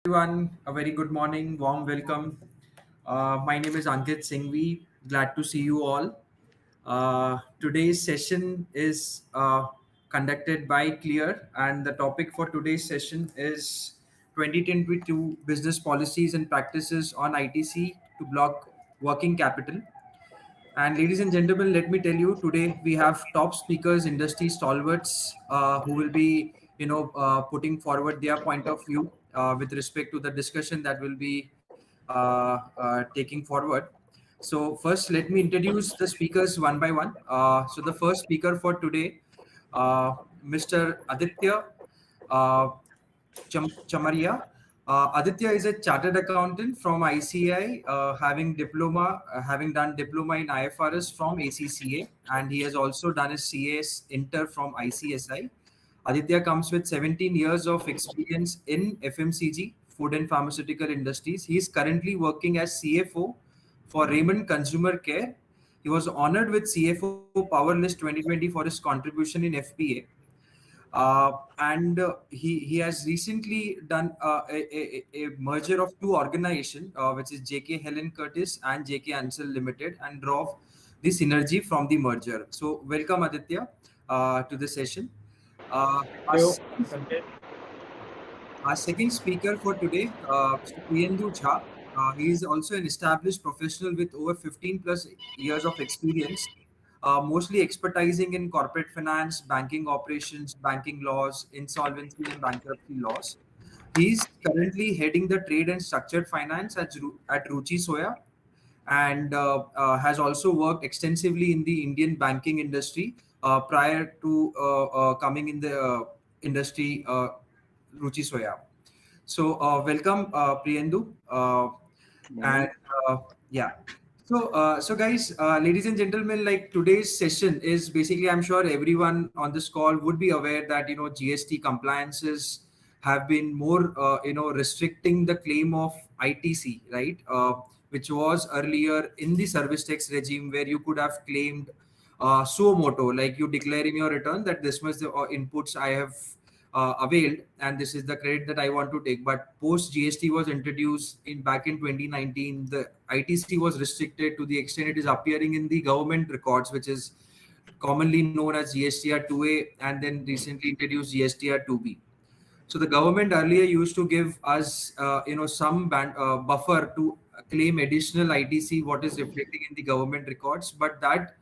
Everyone, a very good morning, warm welcome. My name is Ankit Singhvi. Glad to see you all. Today's session is conducted by Clear, and the topic for today's session is 2022 business policies and practices on ITC to block working capital. And ladies and gentlemen, let me tell you, today we have top speakers, industry stalwarts, who will be, putting forward their point of view with respect to the discussion that will be taking forward. So first, let me introduce the speakers one by one. So the first speaker for today, Mr. Aditya. Uh, Chamaria. Aditya is a chartered accountant from ICI, having done diploma in IFRS from ACCA, and he has also done his CAS Inter from ICSI. Aditya comes with 17 years of experience in FMCG, food and pharmaceutical industries. He is currently working as CFO for Raymond Consumer Care. He was honored with CFO Power List 2020 for his contribution in FPA, and he has recently done a merger of two organizations, which is JK Helen Curtis and JK Ansel Limited, and drove the synergy from the merger. So welcome, Aditya, to the session. Uh, Thank our, you, second, Sanjay. our second speaker for today, Mr. Priyendu Jha. He is also an established professional with over 15 plus years of experience, mostly expertising in corporate finance, banking operations, banking laws, insolvency, and bankruptcy laws. He's currently heading the trade and structured finance at Ruchi Soya, and has also worked extensively in the Indian banking industry prior to coming in the industry, Ruchi Soya. So, welcome, Priyendu. And Morning. yeah. So guys, ladies and gentlemen, like today's session is basically, I'm sure everyone on this call would be aware that GST compliances have been more restricting the claim of ITC, right? Which was earlier in the service tax regime where you could have claimed suo moto, like you declare in your return that this much the inputs I have availed, and this is the credit that I want to take. But post GST was introduced in back in 2019, the ITC was restricted to the extent it is appearing in the government records, which is commonly known as GSTR 2A, and then recently introduced GSTR 2B. So the government earlier used to give us, some buffer to claim additional ITC, what is reflecting in the government records, but that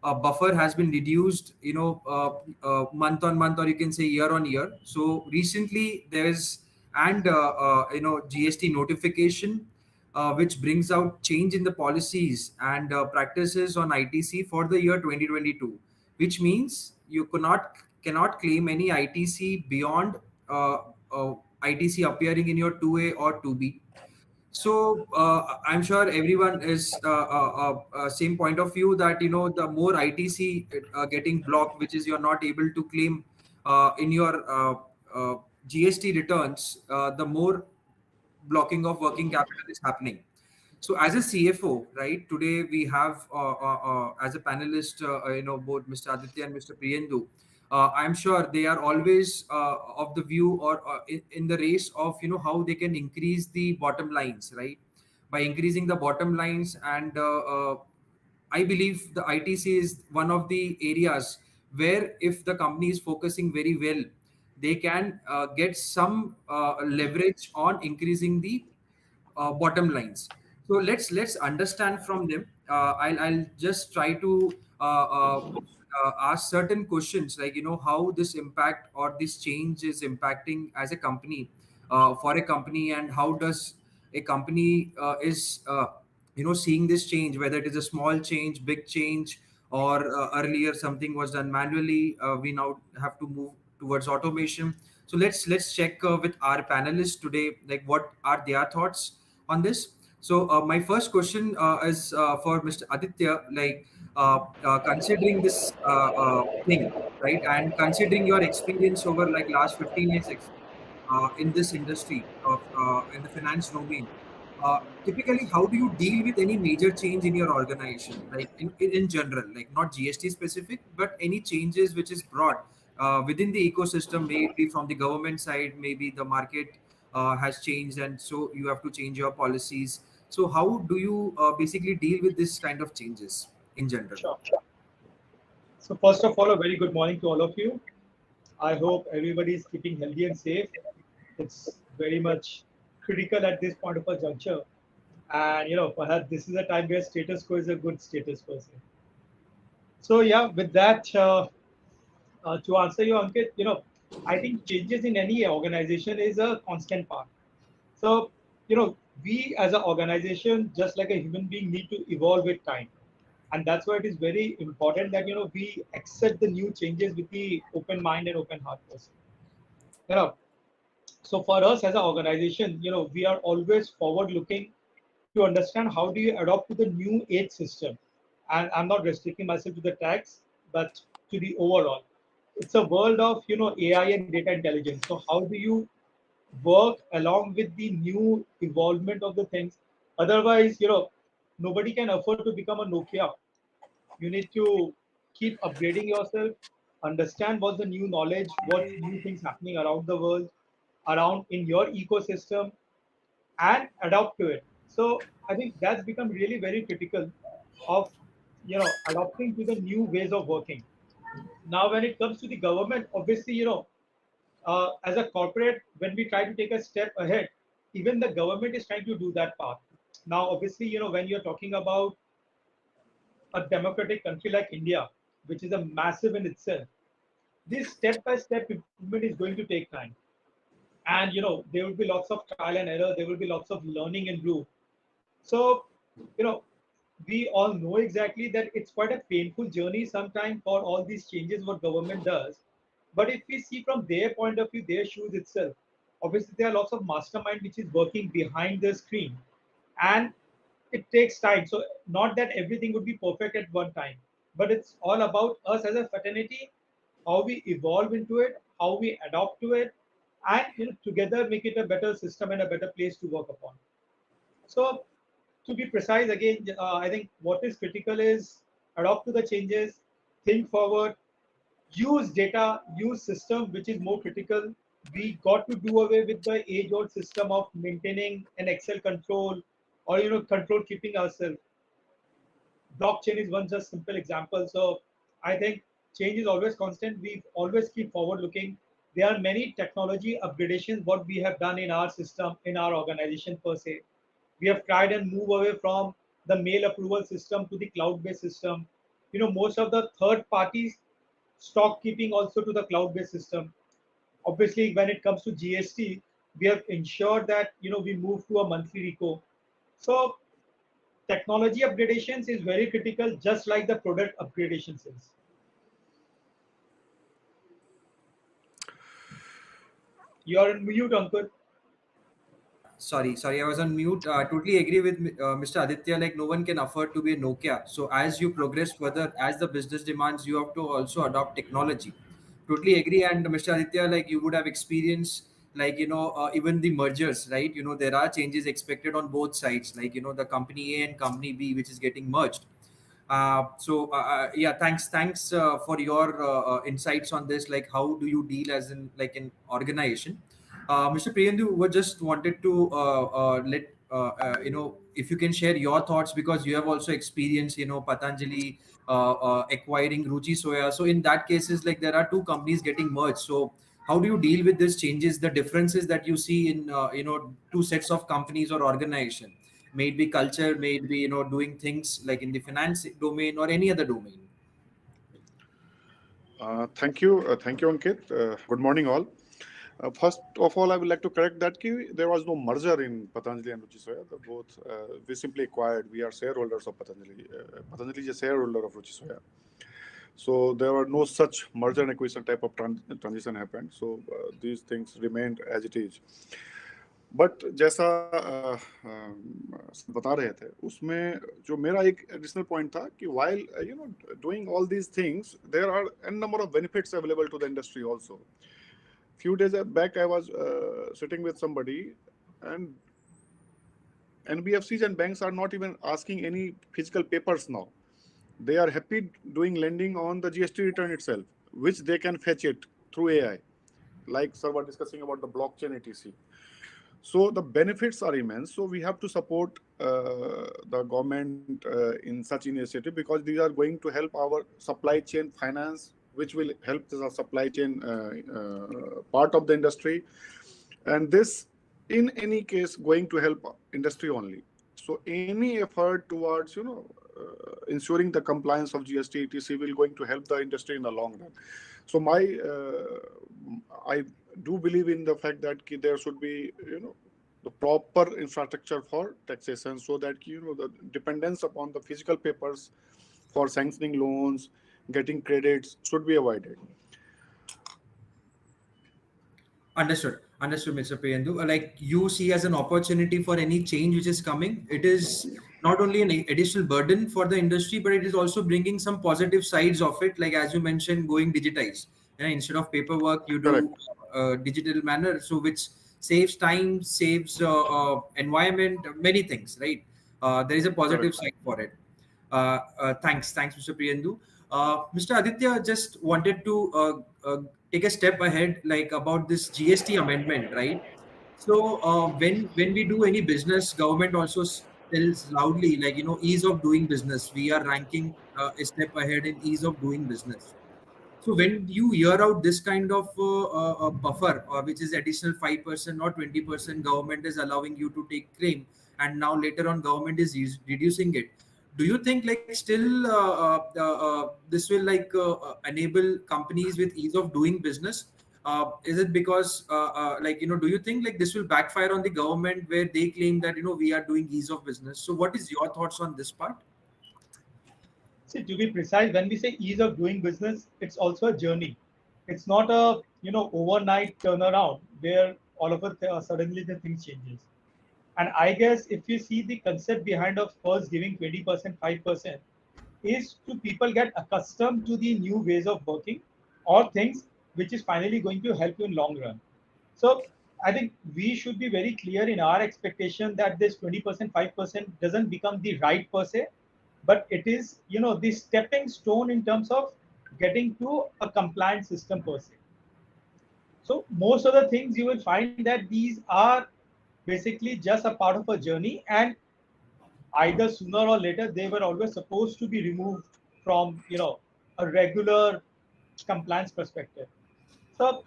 buffer has been reduced, month on month, or you can say year on year. So recently there is GST notification, which brings out change in the policies and practices on ITC for the year 2022, which means you cannot claim any ITC beyond ITC appearing in your 2A or 2B. So I'm sure everyone is same point of view that the more ITC getting blocked, which is you're not able to claim in your GST returns, the more blocking of working capital is happening. So as a CFO, right, today we have as a panelist, both Mr. Aditya and Mr. Priyendu. I'm sure they are always of the view, or in the race of how they can increase the bottom lines, right? By increasing the bottom lines, and I believe the ITC is one of the areas where if the company is focusing very well, they can get some leverage on increasing the bottom lines. So let's understand from them. I'll just try to ask certain questions, like how this impact or this change is impacting as a company, for a company, and how does a company is seeing this change, whether it is a small change, big change, or earlier something was done manually, we now have to move towards automation. So let's check with our panelists today, like what are their thoughts on this. So my first question is for Mr. Aditya, like considering this thing, right, and considering your experience over like last 15 years in this industry of in the finance domain, typically how do you deal with any major change in your organization, like in general, like not GST specific, but any changes which is brought within the ecosystem, maybe from the government side, maybe the market has changed, and so you have to change your policies. So how do you basically deal with this kind of changes in general? Sure. So first of all, a very good morning to all of you. I hope everybody is keeping healthy and safe. It's very much critical at this point of a juncture. And perhaps this is a time where status quo is a good status per se. So yeah, with that, to answer you, Ankit, I think changes in any organization is a constant part. So, we as an organization, just like a human being, need to evolve with time. And that's why it is very important that, we accept the new changes with the open mind and open heart person. You know, so for us as an organization, we are always forward looking to understand how do you adopt to the new age system. And I'm not restricting myself to the tax, but to the overall. It's a world of, AI and data intelligence. So how do you work along with the new evolvement of the things? Otherwise, nobody can afford to become a Nokia. You need to keep upgrading yourself, understand what's the new knowledge, what's new things happening around the world, around in your ecosystem, and adapt to it. So I think that's become really very critical of adopting to the new ways of working. Now, when it comes to the government, obviously, as a corporate, when we try to take a step ahead, even the government is trying to do that part. Now, obviously, when you're talking about a democratic country like India, which is a massive in itself, this step-by-step improvement is going to take time. And there will be lots of trial and error, there will be lots of learning and blue. So, you know, we all know exactly that it's quite a painful journey sometimes for all these changes what government does. But if we see from their point of view, their shoes itself, obviously there are lots of mastermind which is working behind the screen, and it takes time. So not that everything would be perfect at one time, but it's all about us as a fraternity, how we evolve into it, how we adopt to it, and together make it a better system and a better place to work upon. So to be precise, again, I think what is critical is adopt to the changes, think forward, use data, use system, which is more critical. We got to do away with the age-old system of maintaining an Excel control or control keeping ourselves. Blockchain is one just simple example. So I think change is always constant. We always keep forward looking. There are many technology upgradations what we have done in our system, in our organization per se. We have tried and move away from the mail approval system to the cloud-based system. Most of the third parties stock keeping also to the cloud-based system. Obviously, when it comes to GST, we have ensured that we move to a monthly reco. So technology upgradations is very critical, just like the product upgradations is. You're in mute, Ankur. Yeah, sorry, I was on mute. Totally agree with Mr. Aditya. Like, no one can afford to be a Nokia. So as you progress further, as the business demands, you have to also adopt technology. Totally agree. And Mr. Aditya, like you would have experienced, like even the mergers, right? There are changes expected on both sides. Like the company A and company B, which is getting merged. Yeah, thanks for your insights on this. Like, how do you deal as in like an organization? Mr. Priyendu, we just wanted to let if you can share your thoughts, because you have also experienced Patanjali acquiring Ruchi Soya. So in that cases, like there are two companies getting merged. So how do you deal with these changes, the differences that you see in two sets of companies or organization? May it be culture, may it be doing things like in the finance domain or any other domain. Thank you, Ankit. Good morning, all. First of all, I would like to correct that there was no merger in Patanjali and Ruchi Soya. The both we simply acquired. We are shareholders of Patanjali. Patanjali is a shareholder of Ruchi Soya. So there were no such merger and acquisition type of transition happened. So these things remained as it is. But जैसा सब बता रहे थे उसमें जो मेरा एक additional point था कि while doing all these things there are n number of benefits available to the industry also. Few days back I was sitting with somebody, and NBFCs and banks are not even asking any physical papers now. They are happy doing lending on the GST return itself, which they can fetch it through AI, like sir were discussing about the blockchain etc. So the benefits are immense. So we have to support the government in such initiative, because these are going to help our supply chain finance, which will help the supply chain part of the industry, and this, in any case, going to help industry only. So any effort towards ensuring the compliance of GST etc will going to help the industry in the long run. So I do believe in the fact that there should be the proper infrastructure for taxation, so that the dependence upon the physical papers for sanctioning loans, getting credits should be avoided. Understood, Mr. Priyandu. Like, you see as an opportunity for any change which is coming. It is not only an additional burden for the industry, but it is also bringing some positive sides of it. Like, as you mentioned, going digitized. Instead of paperwork, you do Correct. digital manner, so which saves time, saves environment, many things, right? There is a positive Correct. side for it. Thanks, Mr. Priyandu. Mr. Aditya, just wanted to take a step ahead, like about this GST amendment, right? So when we do any business, government also tells loudly, like, ease of doing business. We are ranking a step ahead in ease of doing business. So when you hear out this kind of buffer, which is additional 5% or 20%, government is allowing you to take claim, and now later on government is reducing it. Do you think, like, still this will, like, enable companies with ease of doing business? Is it because like, do you think, like, this will backfire on the government, where they claim that we are doing ease of business? So what is your thoughts on this part? See, to be precise, when we say ease of doing business, it's also a journey. It's not a overnight turnaround where all of a suddenly the thing changes. And I guess if you see the concept behind of first giving 20%, 5%, is to people get accustomed to the new ways of working or things which is finally going to help you in long run. So I think we should be very clear in our expectation that this 20%, 5% doesn't become the right per se, but it is the stepping stone in terms of getting to a compliant system per se. So most of the things you will find that these are basically just a part of a journey, and either sooner or later they were always supposed to be removed from a regular compliance perspective. So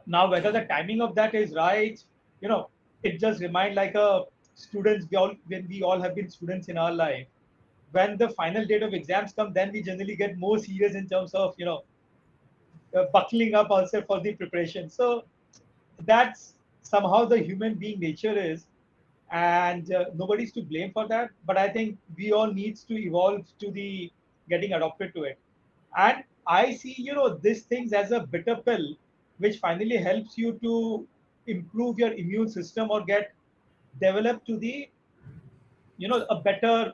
now whether the timing of that is right, you know it just remind like a students, when we all have been students in our life, when the final date of exams come, then we generally get more serious in terms of buckling up also for the preparation. So that's somehow the human being nature is, and nobody's to blame for that, but I think we all needs to evolve to the getting adopted to it. And I see these things as a bitter pill which finally helps you to improve your immune system or get developed to the a better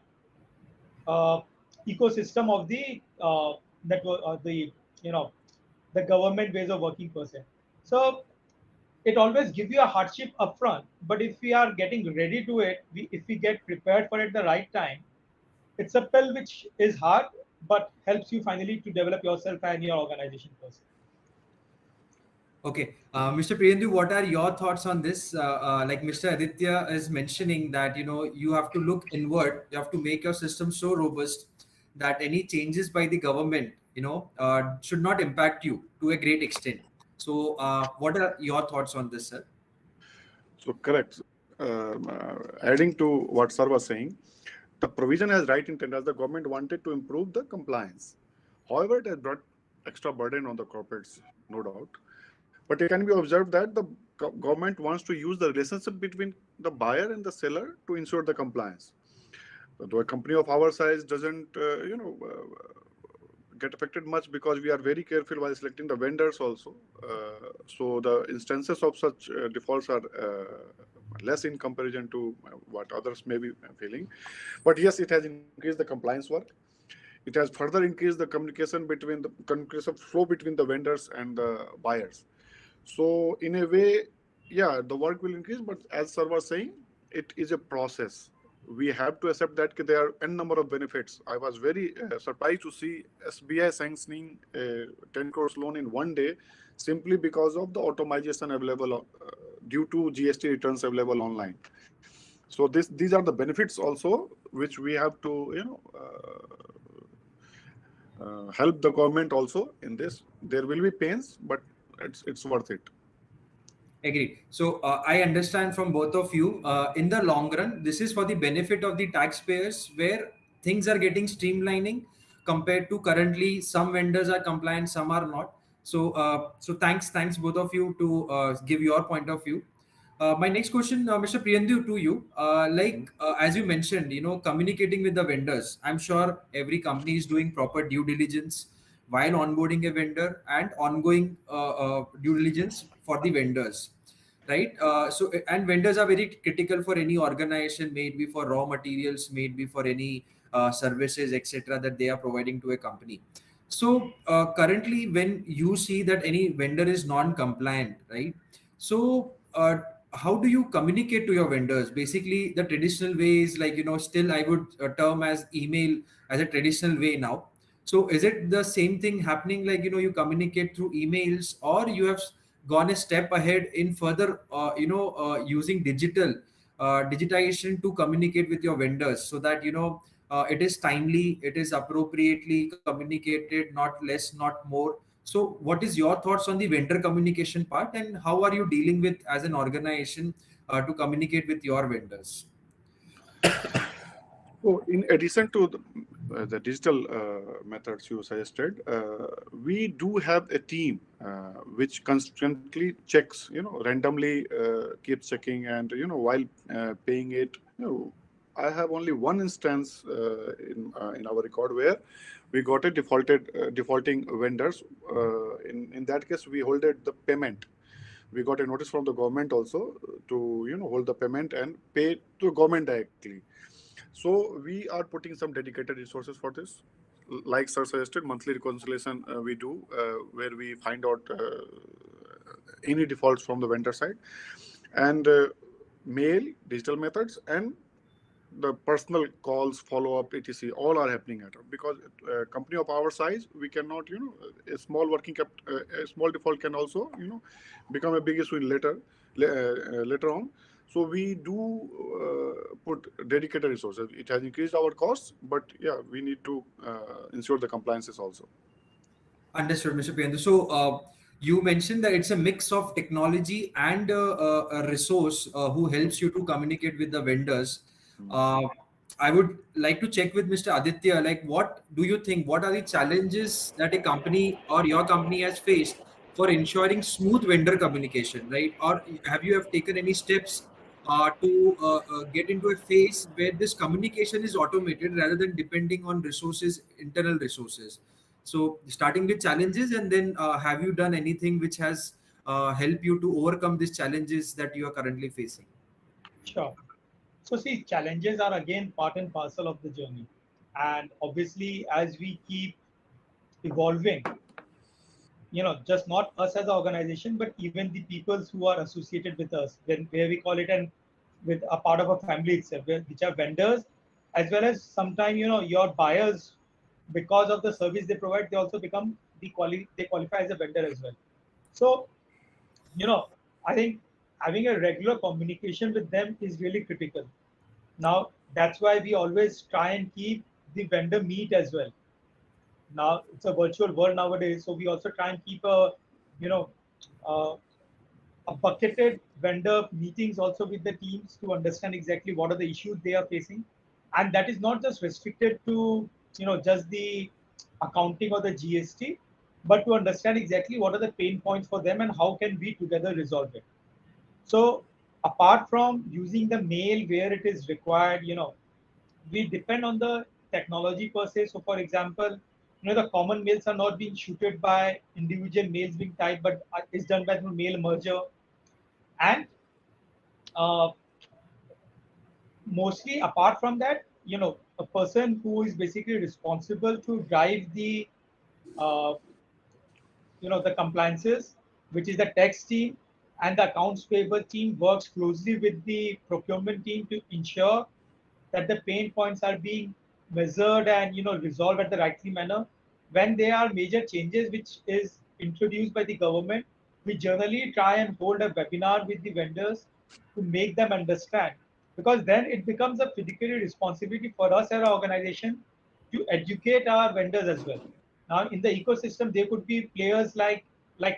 uh, ecosystem of the network, the you know the government ways of working per se. So it always gives you a hardship upfront, but if we are getting ready to it, if we get prepared for it the right time, it's a pill which is hard but helps you finally to develop yourself and your organization first. Okay, Mr. Priyendu, what are your thoughts on this? Like Mr. Aditya is mentioning that you have to look inward. You have to make your system so robust that any changes by the government should not impact you to a great extent. So, what are your thoughts on this, sir? So correct. Adding to what sir was saying, the provision has right intent, as the government wanted to improve the compliance. However, it has brought extra burden on the corporates, no doubt. But it can be observed that the government wants to use the relationship between the buyer and the seller to ensure the compliance. Though a company of our size doesn't, get affected much, because we are very careful while selecting the vendors also. So the instances of such defaults are less in comparison to what others may be feeling. But yes, it has increased the compliance work. It has further increased the communication flow between the vendors and the buyers. So in a way, yeah, the work will increase, but as sir was saying, it is a process. We have to accept that there are n number of benefits. I was very surprised to see SBI sanctioning 10 crores loan in one day, simply because of the automation available due to GST returns available online. So these are the benefits also which we have to help the government also in this. There will be pains, but it's worth it. Agreed. So I understand from both of you. In the long run, this is for the benefit of the taxpayers, where things are getting streamlining compared to currently. Some vendors are compliant, some are not. So thanks both of you to give your point of view. My next question, Mr. Priyandu, to you. As you mentioned, communicating with the vendors. I'm sure every company is doing proper due diligence while onboarding a vendor and ongoing due diligence for the vendors, right? And vendors are very critical for any organization, maybe for raw materials, maybe for any services, etc., that they are providing to a company. So currently, when you see that any vendor is non-compliant, right? So how do you communicate to your vendors? Basically, the traditional way is like, still I would term as email as a traditional way now. So is it the same thing happening, like, you communicate through emails, or you have gone a step ahead in further, using digitization to communicate with your vendors, so that, it is timely, it is appropriately communicated, not less, not more. So what is your thoughts on the vendor communication part, and how are you dealing with as an organization to communicate with your vendors? So, in addition to the digital methods you suggested, we do have a team which constantly checks, randomly keeps checking, and while paying it. I have only one instance in our record where we got a defaulting vendors. In that case, we holded the payment. We got a notice from the government also to hold the payment and pay to government directly. So we are putting some dedicated resources for this. Like sir suggested, monthly reconciliation we do, where we find out any defaults from the vendor side, and mail, digital methods, and the personal calls, follow up, etc. all are happening at because company of our size, we cannot, a small a small default can also, become a big issue later on. So we do put dedicated resources. It has increased our costs, but yeah, we need to ensure the compliances also. Understood, Mr. Priyandu. So you mentioned that it's a mix of technology and a resource who helps you to communicate with the vendors. Uh, I would like to check with Mr. Aditya, like, what do you think? What are the challenges that a company or your company has faced for ensuring smooth vendor communication, right? Or have taken any steps to get into a phase where this communication is automated rather than depending on resources, internal resources? So starting with challenges, and then have you done anything which has helped you to overcome these challenges that you are currently facing? Sure. So see, challenges are again part and parcel of the journey. And obviously, as we keep evolving, just not us as an organization, but even the peoples who are associated with us, where we call it and with a part of a family itself, which are vendors, as well as sometimes, your buyers, because of the service they provide, they also become they qualify as a vendor as well. So, you know, I think having a regular communication with them is really critical. Now, that's why we always try and keep the vendor meet as well. Now, it's a virtual world nowadays, so we also try and keep you know, uh, a bucketed vendor meetings also with the teams to understand exactly what are the issues they are facing, and that is not just restricted to just the accounting or the GST, but to understand exactly what are the pain points for them and how can we together resolve it. So apart from using the mail where it is required, we depend on the technology per se. So for example, the common mails are not being shooted by individual mails being typed, but is done by the mail merger. And uh, mostly apart from that, a person who is basically responsible to drive uh, the compliances, which is the tax team, and the accounts payable team works closely with the procurement team to ensure that the pain points are being measured and resolved at the rightly manner. When there are major changes which is introduced by the government, we generally try and hold a webinar with the vendors to make them understand, because then it becomes a fiduciary responsibility for us as an organization to educate our vendors as well. Now, in the ecosystem, there could be players like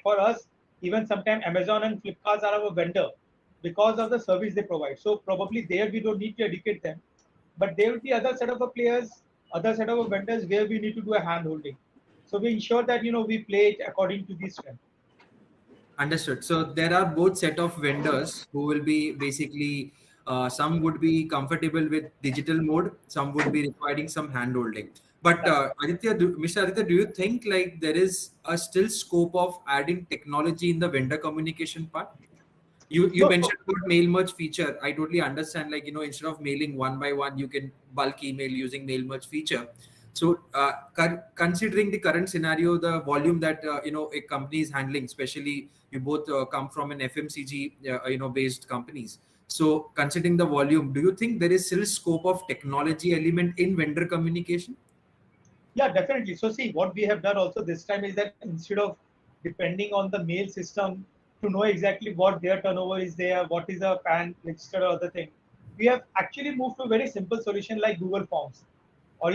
for us, even sometimes Amazon and Flipkart are our vendor because of the service they provide. So probably there we don't need to educate them, but there will be other set of players, other set of vendors where we need to do a hand holding. So we ensure that we play it according to the strength. Understood. So there are both set of vendors who will be basically some would be comfortable with digital mode, some would be requiring some hand holding. But That's Mr. Aditya, do you think like there is a still scope of adding technology in the vendor communication part? You no. mentioned about mail merge feature. I totally understand. Like instead of mailing one by one, you can bulk email using mail merge feature. So, considering the current scenario, the volume that a company is handling, especially you both come from an FMCG based companies. So, considering the volume, do you think there is still scope of technology element in vendor communication? Yeah, definitely. So see, what we have done also this time is that instead of depending on the mail system to know exactly what their turnover is there, what is a PAN registered or other thing, we have actually moved to a very simple solution like Google Forms, or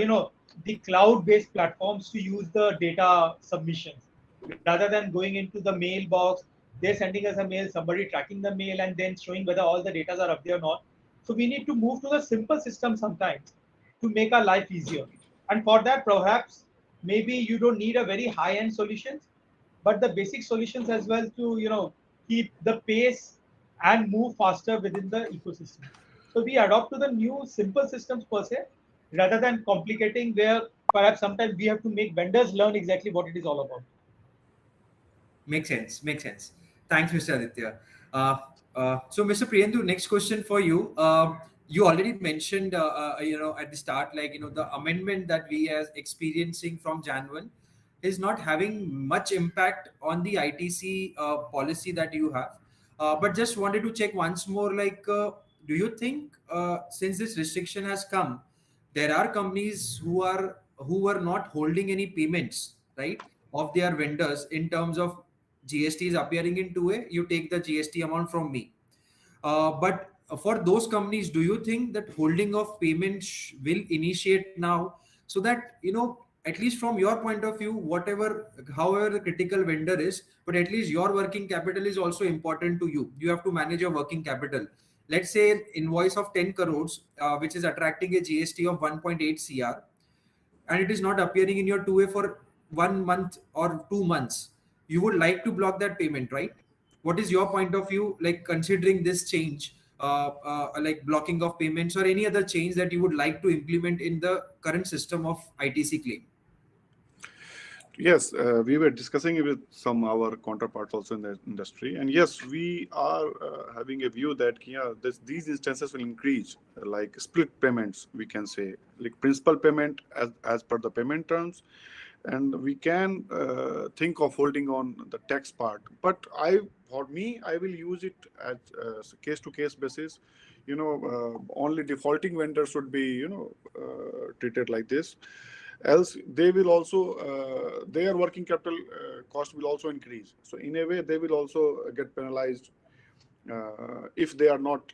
the cloud-based platforms to use the data submissions rather than going into the mailbox. They're sending us a mail, somebody tracking the mail, and then showing whether all the data are up there or not. So we need to move to the simple system sometimes to make our life easier. And for that, perhaps maybe you don't need a very high-end solutions, but the basic solutions as well to keep the pace and move faster within the ecosystem. So we adopt to the new simple systems per se, rather than complicating where perhaps sometimes we have to make vendors learn exactly what it is all about. Makes sense. Makes sense. Thanks, Mr. Aditya. So, Mr. Priyendu, next question for you. You already mentioned, at the start, like the amendment that we are experiencing from Jan 1 is not having much impact on the ITC policy that you have. But just wanted to check once more, like, do you think since this restriction has come, there are companies who are not holding any payments, right, of their vendors in terms of GST is appearing in 2A, you take the GST amount from me. But for those companies, do you think that holding of payments will initiate now so that, at least from your point of view, however the critical vendor is, but at least your working capital is also important to you. You have to manage your working capital. Let's say an invoice of 10 crores, which is attracting a GST of 1.8 CR, and it is not appearing in your 2A for 1 month or 2 months, you would like to block that payment, right? What is your point of view, like considering this change, like blocking of payments or any other change that you would like to implement in the current system of ITC claim? Yes, we were discussing it with some our counterparts also in the industry, and yes, we are having a view that these instances will increase, like split payments. We can say like principal payment as per the payment terms, and we can think of holding on the tax part. But for me, I will use it as case to case basis. Only defaulting vendors should be treated like this, else they will also their working capital cost will also increase, so in a way they will also get penalized if they are not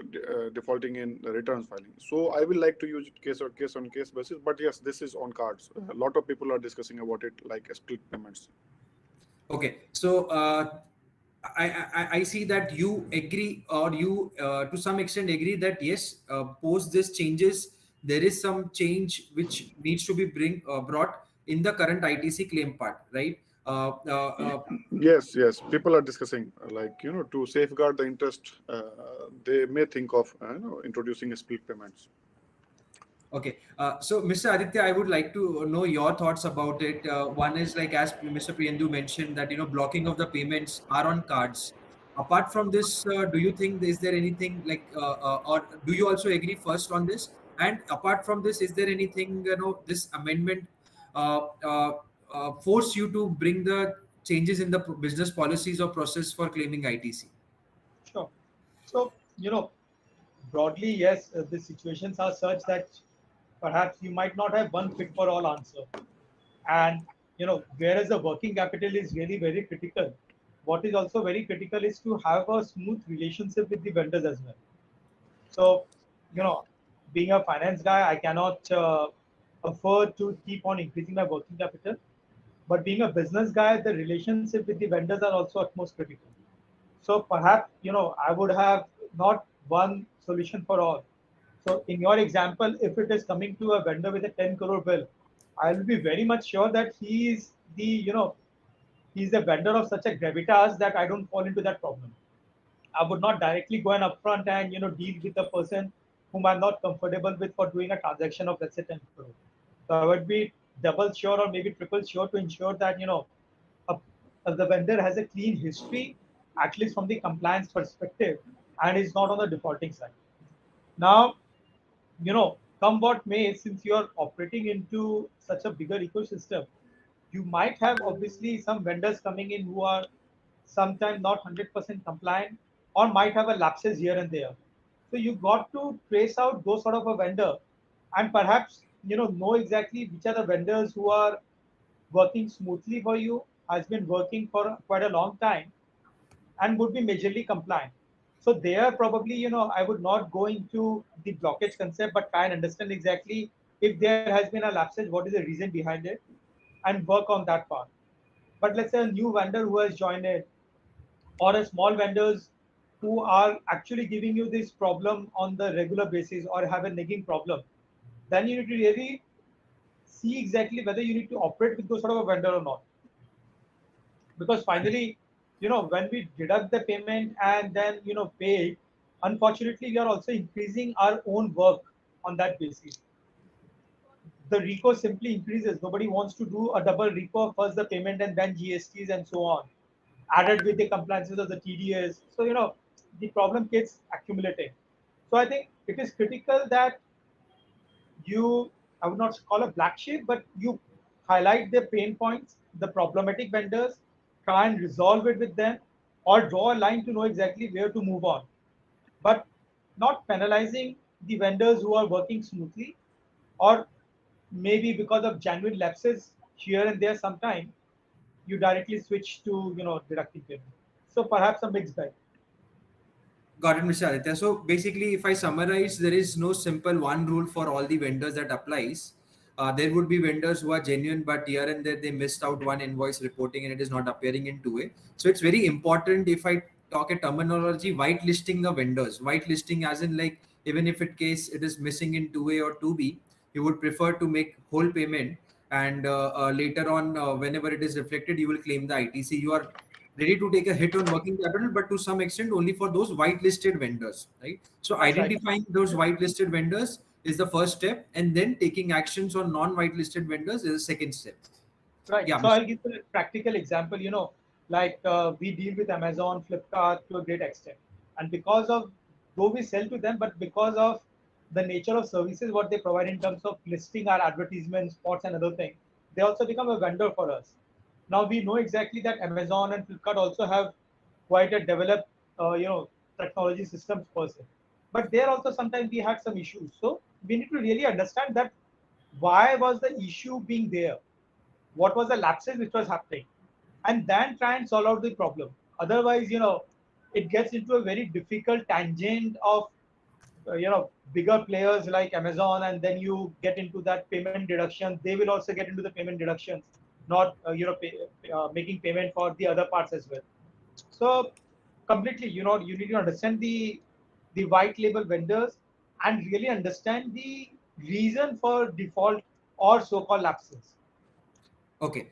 defaulting in the returns filing. So I will like to use it case on case basis, but yes, this is on cards. A lot of people are discussing about it like split payments. Okay, so I see that you agree, or you to some extent agree that yes, post this changes, there is some change which needs to be brought in the current ITC claim part, right? Yes, people are discussing to safeguard the interest, they may think of introducing a split payments. Okay, so Mr. Aditya, I would like to know your thoughts about it. One is like, as Mr. Priyendu mentioned, that blocking of the payments are on cards. Apart from this, do you think is there anything like, or do you also agree first on this? And apart from this, is there anything this amendment force you to bring the changes in the business policies or process for claiming ITC? Sure. So broadly, yes, the situations are such that perhaps you might not have one fit for all answer. And whereas the working capital is really very critical, what is also very critical is to have a smooth relationship with the vendors as well. So, being a finance guy, I cannot afford to keep on increasing my working capital. But being a business guy, the relationship with the vendors are also utmost critical. So perhaps, I would have not one solution for all. So in your example, if it is coming to a vendor with a 10 crore bill, I will be very much sure that he's the vendor of such a gravitas that I don't fall into that problem. I would not directly go and upfront and deal with the person whom I'm not comfortable with for doing a transaction of let's say 10 crore. So I would be double sure or maybe triple sure to ensure that a, the vendor has a clean history, at least from the compliance perspective, and is not on the defaulting side. Now, come what may, since you are operating into such a bigger ecosystem, you might have obviously some vendors coming in who are sometimes not 100% compliant or might have a lapses here and there. So you got to trace out those sort of a vendor and perhaps know exactly which are the vendors who are working smoothly for you, has been working for quite a long time and would be majorly compliant. So there probably, I would not go into the blockage concept, but try and understand exactly if there has been a lapses, what is the reason behind it, and work on that part. But let's say a new vendor who has joined it, or a small vendors who are actually giving you this problem on the regular basis or have a nagging problem, then you need to really see exactly whether you need to operate with those sort of a vendor or not. Because finally, when we deduct the payment and then pay it, unfortunately we are also increasing our own work on that basis. The reco simply increases. Nobody wants to do a double reco, first the payment and then GSTs and so on, added with the compliances of the TDS. So the problem keeps accumulating. So I think it is critical that you, I would not call a black sheep, but you highlight the pain points, the problematic vendors, try and resolve it with them, or draw a line to know exactly where to move on. But not penalizing the vendors who are working smoothly, or maybe because of genuine lapses here and there sometime, you directly switch to deducting payment. So perhaps a mixed bag. Got it, Mr. Aditya. So basically, if I summarize, there is no simple one rule for all the vendors that applies. There would be vendors who are genuine, but here and there they missed out one invoice reporting and it is not appearing in 2A. So it's very important, if I talk a terminology, whitelisting the vendors. Whitelisting as in, like, even if it case it is missing in 2A or 2B, you would prefer to make whole payment, and later on, whenever it is reflected, you will claim the ITC. You are ready to take a hit on working capital, but to some extent only for those whitelisted vendors, right? So That's right. identifying those whitelisted vendors is the first step, and then taking actions on non-whitelisted vendors is the second step. Right. Yeah, So Mr. I'll give a practical example. Like we deal with Amazon, Flipkart to a great extent, and because of though we sell to them, but because of the nature of services what they provide in terms of listing our advertisements, spots, and other things, they also become a vendor for us. Now we know exactly that Amazon and Flipkart also have quite a developed, technology systems per se. But there also sometimes we had some issues. So we need to really understand that why was the issue being there, what was the lapses which was happening, and then try and solve out the problem. Otherwise, it gets into a very difficult tangent of bigger players like Amazon, and then you get into that payment deduction. They will also get into the payment deductions, not making payment for the other parts as well. So completely, you need to understand the white label vendors and really understand the reason for default or so-called lapses. Okay.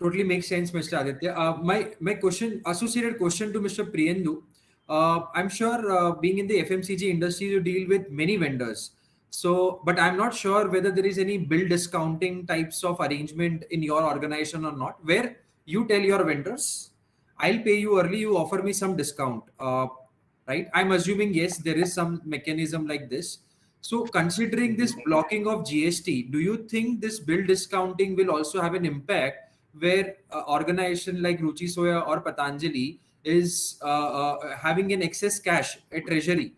Totally makes sense, Mr. Aditya. My question, associated question to Mr. Priyendu. I'm sure, being in the FMCG industry, you deal with many vendors. So, but I'm not sure whether there is any bill discounting types of arrangement in your organization or not, where you tell your vendors, I'll pay you early, you offer me some discount. Right? I'm assuming yes, there is some mechanism like this. So, considering this blocking of GST, do you think this bill discounting will also have an impact where organization like Ruchi Soya or Patanjali is having an excess cash at treasury,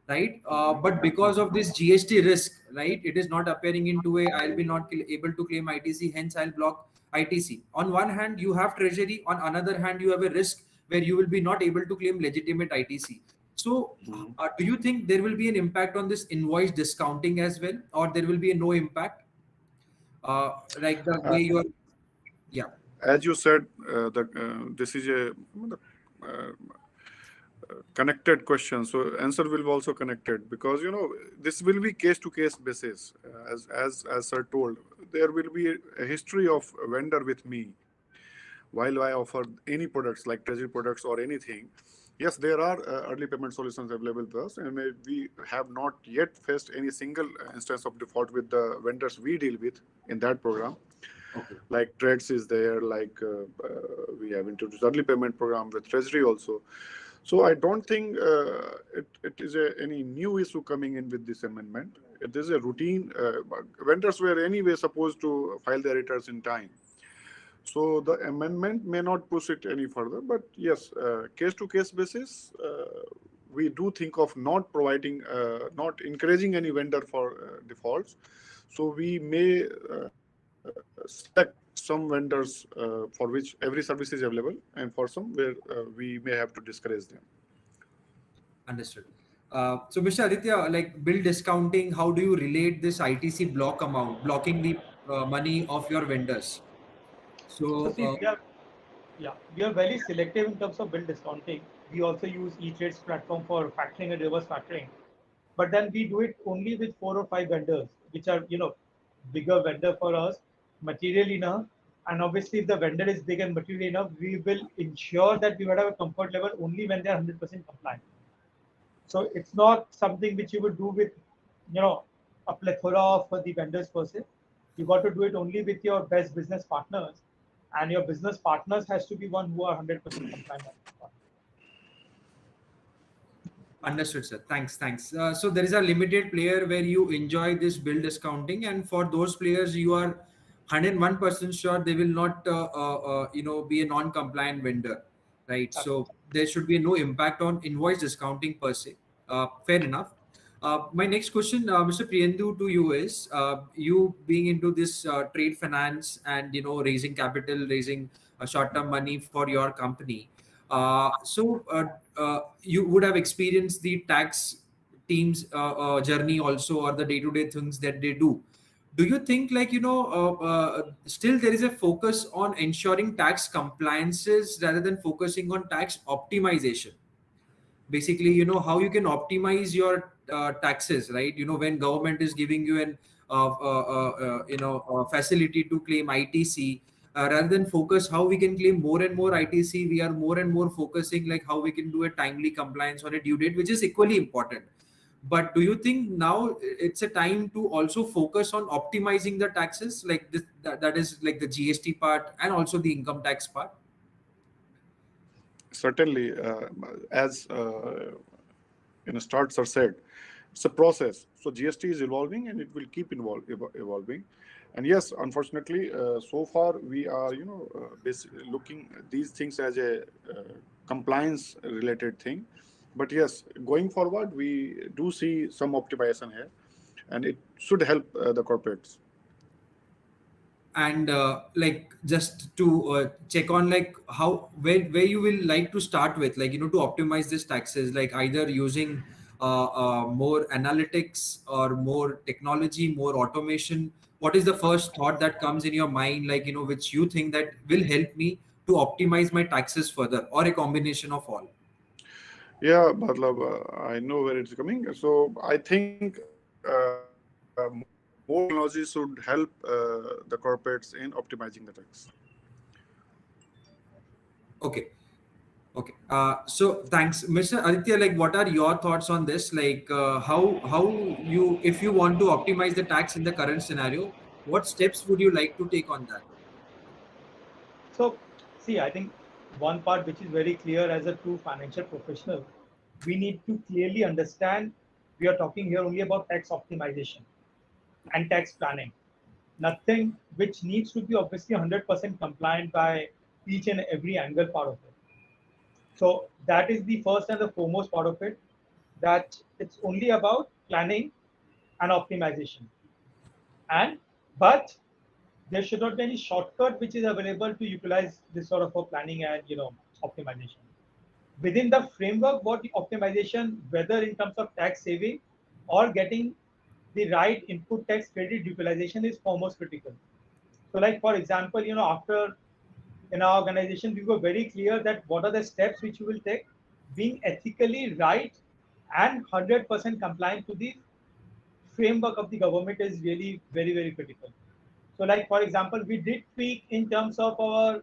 right? But because of this GST risk, right, it is not appearing into a, I'll be not able to claim ITC, hence I'll block ITC. On one hand, you have treasury. On another hand, you have a risk where you will be not able to claim legitimate ITC. So, do you think there will be an impact on this invoice discounting as well, or there will be a no impact? Like the way you are, yeah. As you said, this is a connected question, so answer will be also connected, because this will be case to case basis. As sir told, there will be a history of vendor with me while I offer any products like treasury products or anything. Yes, there are early payment solutions available to us, and we have not yet faced any single instance of default with the vendors we deal with in that program. Okay. Like trades is there, like we have introduced early payment program with treasury also. So I don't think it is any new issue coming in with this amendment. It is a routine. Vendors were anyway supposed to file their returns in time. So the amendment may not push it any further. But yes, case to case basis, we do think of not providing, not encouraging any vendor for defaults. So we may select some vendors for which every service is available, and for some where we may have to discourage them. Understood. So, Mr. Aditya, like bill discounting, how do you relate this ITC block amount, blocking the money of your vendors? So So, see, we are very selective in terms of bill discounting. We also use e-trades platform for factoring and reverse factoring, but then we do it only with 4 or 5 vendors, which are bigger vendor for us, material enough, and obviously if the vendor is big and material enough, we will ensure that we would have a comfort level only when they are 100% compliant. So it's not something which you would do with a plethora of the vendors per se. You got to do it only with your best business partners, and your business partners has to be one who are 100% compliant. understood, sir. Thanks, thanks. So there is a limited player where you enjoy this bill discounting, and for those players, you are 101% sure they will not, be a non-compliant vendor, right? So there should be no impact on invoice discounting per se. Fair enough. My next question, Mr. Priyendu, to you is, you being into this trade finance and raising capital, raising short-term money for your company. You would have experienced the tax team's journey also, or the day-to-day things that they do. Do you think, like, still there is a focus on ensuring tax compliances rather than focusing on tax optimization? Basically, how you can optimize your taxes, right? When government is giving you an facility to claim ITC, rather than focus how we can claim more and more ITC, we are more and more focusing like how we can do a timely compliance on a due date, which is equally important. But do you think now it's a time to also focus on optimizing the taxes, like this, that is like the GST part and also the income tax part? Certainly, as start sir said, it's a process. So GST is evolving, and it will keep evolving. And yes, unfortunately, so far we are basically looking at these things as a compliance related thing. But yes, going forward, we do see some optimization here, and it should help the corporates. And like, just to check on, like, how where you will like to start with, like, to optimize these taxes, like either using more analytics or more technology, more automation. What is the first thought that comes in your mind, like, which you think that will help me to optimize my taxes further, or a combination of all? Yeah, Matlab, I know where it's coming. So I think more technology should help the corporates in optimizing the tax. Okay. Okay. So thanks, Mr. Aditya. Like, what are your thoughts on this? Like, how you, if you want to optimize the tax in the current scenario, what steps would you like to take on that? So, see, I think one part which is very clear as a true financial professional, we need to clearly understand we are talking here only about tax optimization and tax planning. Nothing which needs to be obviously 100% compliant by each and every angle part of it. So that is the first and the foremost part of it, that it's only about planning and optimization. And but there should not be any shortcut which is available to utilize this sort of a planning and optimization. Within the framework, what the optimization, whether in terms of tax saving or getting the right input tax credit utilization is foremost critical. So like for example, after in our organization, we were very clear that what are the steps which we will take, being ethically right and 100% compliant to the framework of the government is really very, very critical. So like for example, we did tweak in terms of our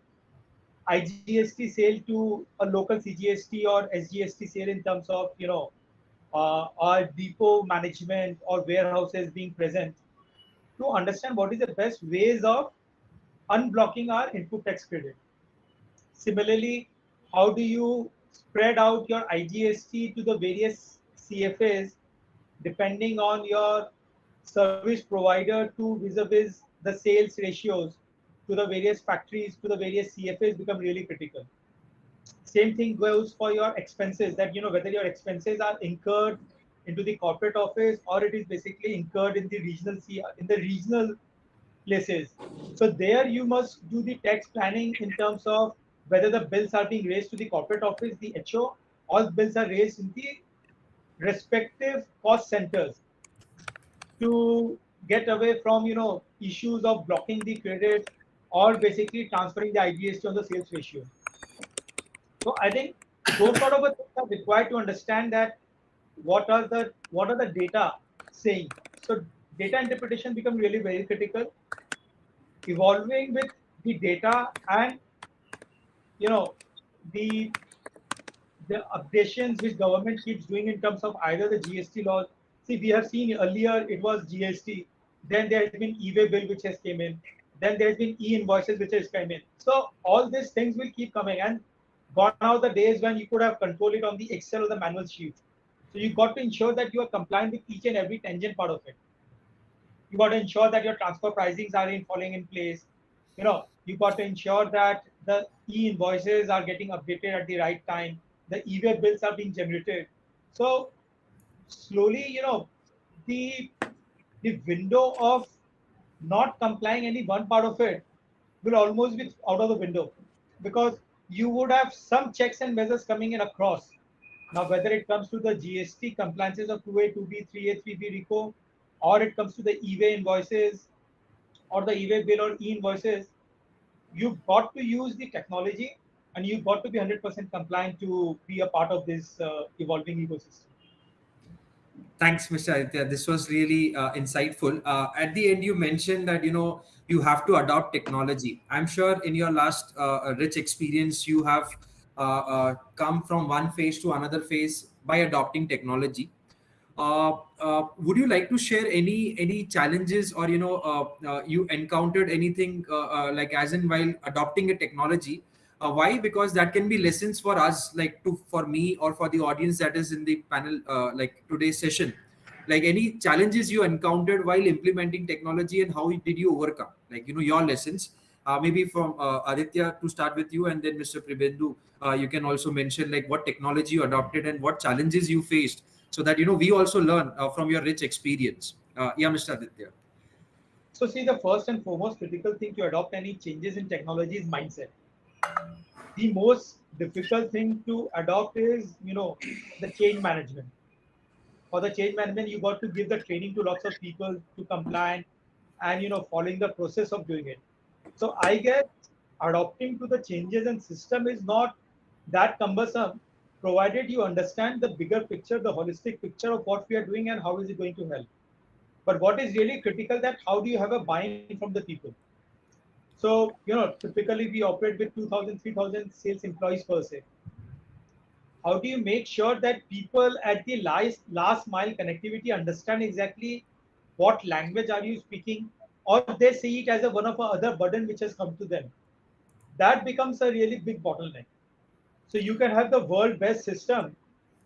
IGST sale to a local CGST or SGST sale in terms of our depot management or warehouses being present to understand what is the best ways of unblocking our input tax credit. Similarly, how do you spread out your IGST to the various CFAs depending on your service provider to vis-a-vis the sales ratios to the various factories to the various CFAs become really critical. Same thing goes for your expenses, that whether your expenses are incurred into the corporate office or it is basically incurred in the regional places. So there you must do the tax planning in terms of whether the bills are being raised to the corporate office, the HO, all bills are raised in the respective cost centers to get away from issues of blocking the credit or basically transferring the IGST on the sales ratio. So I think those sort of things are required to understand that what are the data saying. So data interpretation become really very critical. Evolving with the data and you know the the updations which government keeps doing in terms of either the GST laws. See, we have seen earlier it was GST, then there has been e-way bill which has came in, then there has been e-invoices which has come in. So all these things will keep coming, and gone are the days when you could have control it on the Excel or the manual sheet. So you got to ensure that you are compliant with each and every tangent part of it. You got to ensure that your transfer pricings are in falling in place. You got to ensure that the e-invoices are getting updated at the right time. The e-way bills are being generated. So slowly, the the window of not complying any one part of it will almost be out of the window, because you would have some checks and measures coming in across. Now, whether it comes to the GST compliances of 2A, 2B, 3A, 3B RICO, or it comes to the e-way invoices or the e-way bill or e-invoices, you've got to use the technology and you've got to be 100% compliant to be a part of this evolving ecosystem. Thanks, Mr. Aditya. This was really insightful. At the end, you mentioned that you have to adopt technology. I'm sure in your last rich experience, you have come from one phase to another phase by adopting technology. Would you like to share any challenges, or you encountered anything like as in while adopting a technology? Why? Because that can be lessons for us, like for me or for the audience that is in the panel, like today's session. Like any challenges you encountered while implementing technology, and how did you overcome? Like your lessons. Maybe from Aditya to start with you, and then Mr. Pribendu, you can also mention like what technology you adopted and what challenges you faced, so that we also learn from your rich experience. Yeah, Mr. Aditya. So, see, the first and foremost critical thing to adopt any changes in technology is mindset. The most difficult thing to adopt is, the change management. For the change management, you got to give the training to lots of people to comply and, following the process of doing it. So I guess adopting to the changes and system is not that cumbersome, provided you understand the bigger picture, the holistic picture of what we are doing and how is it going to help. But what is really critical, that how do you have a buy-in from the people? So, typically we operate with 2,000, 3,000 sales employees per se. How do you make sure that people at the last mile connectivity understand exactly what language are you speaking, or they see it as one of a other burden which has come to them? That becomes a really big bottleneck. So you can have the world best system,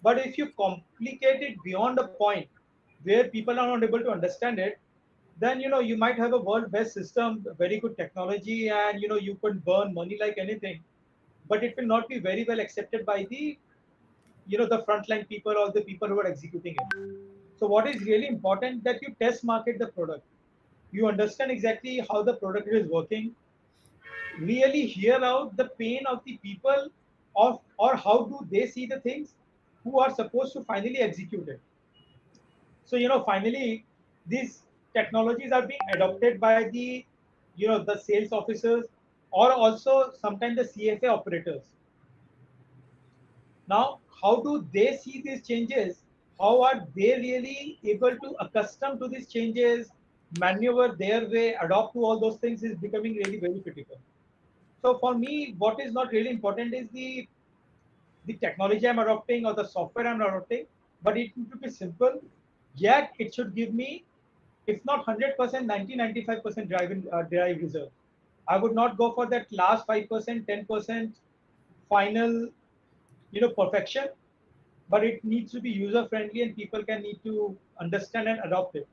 but if you complicate it beyond a point where people are not able to understand it, then you might have a world best system, very good technology, and you can burn money like anything, but it will not be very well accepted by the frontline people or the people who are executing it. So what is really important, that you test market the product. you understand exactly how the product is working, really hear out the pain of the people of or how do they see the things who are supposed to finally execute it. So finally these technologies are being adopted by the the sales officers or also sometimes the CFA operators. Now how do they see these changes? How are they really able to accustom to these changes, maneuver their way, adopt to all those things is becoming really very critical. So for me, what is not really important is the technology I'm adopting or the software I'm adopting, but it need to be simple. Yet it should give me, if not 100%, 90-95% drive result. I would not go for that last 5%, 10% final, perfection. But it needs to be user friendly and people can need to understand and adopt it.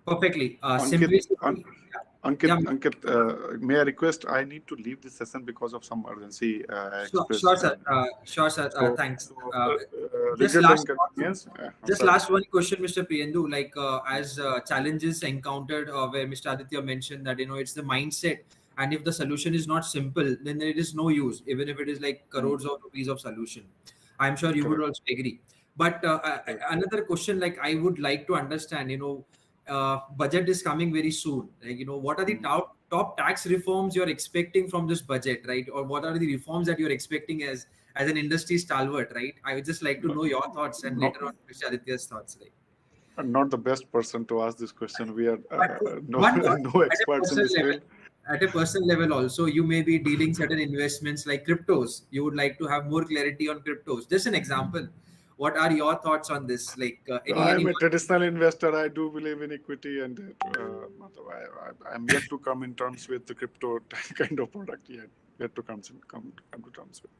Perfectly. Ankit, Simplicity. Ankit, Yeah. Ankit, may I request? I need to leave this session because of some urgency I Sure, expressed. sir. And Sure, sir. so, Thanks. so Just regret the last, inconvenience. I'm just sorry. last one question, Mr. Priyendu. Like as challenges encountered, where Mr. Aditya mentioned that it's the mindset, and if the solution is not simple, then there is no use, even if it is like Hmm, crores of rupees of solution. I'm sure you would correct. also agree. But Correct. another question, like I would like to understand, budget is coming very soon. Like what are the Hmm. top tax reforms you're expecting from this budget, right? Or what are the reforms that you're expecting as an industry stalwart, right? I would just like to No, know your thoughts and no, later on Mr. Aditya's thoughts, right? I'm not the best person to ask this question. We are But no one thought no at a experts in personal this level, field. also, you may be dealing certain investments like cryptos. You would like to have more clarity on cryptos. Just an example. What are your thoughts on this? Like I'm a anyone? traditional investor. I do believe in equity, and I'm yet to come in terms with the crypto kind of product yet. Yet to come to terms with.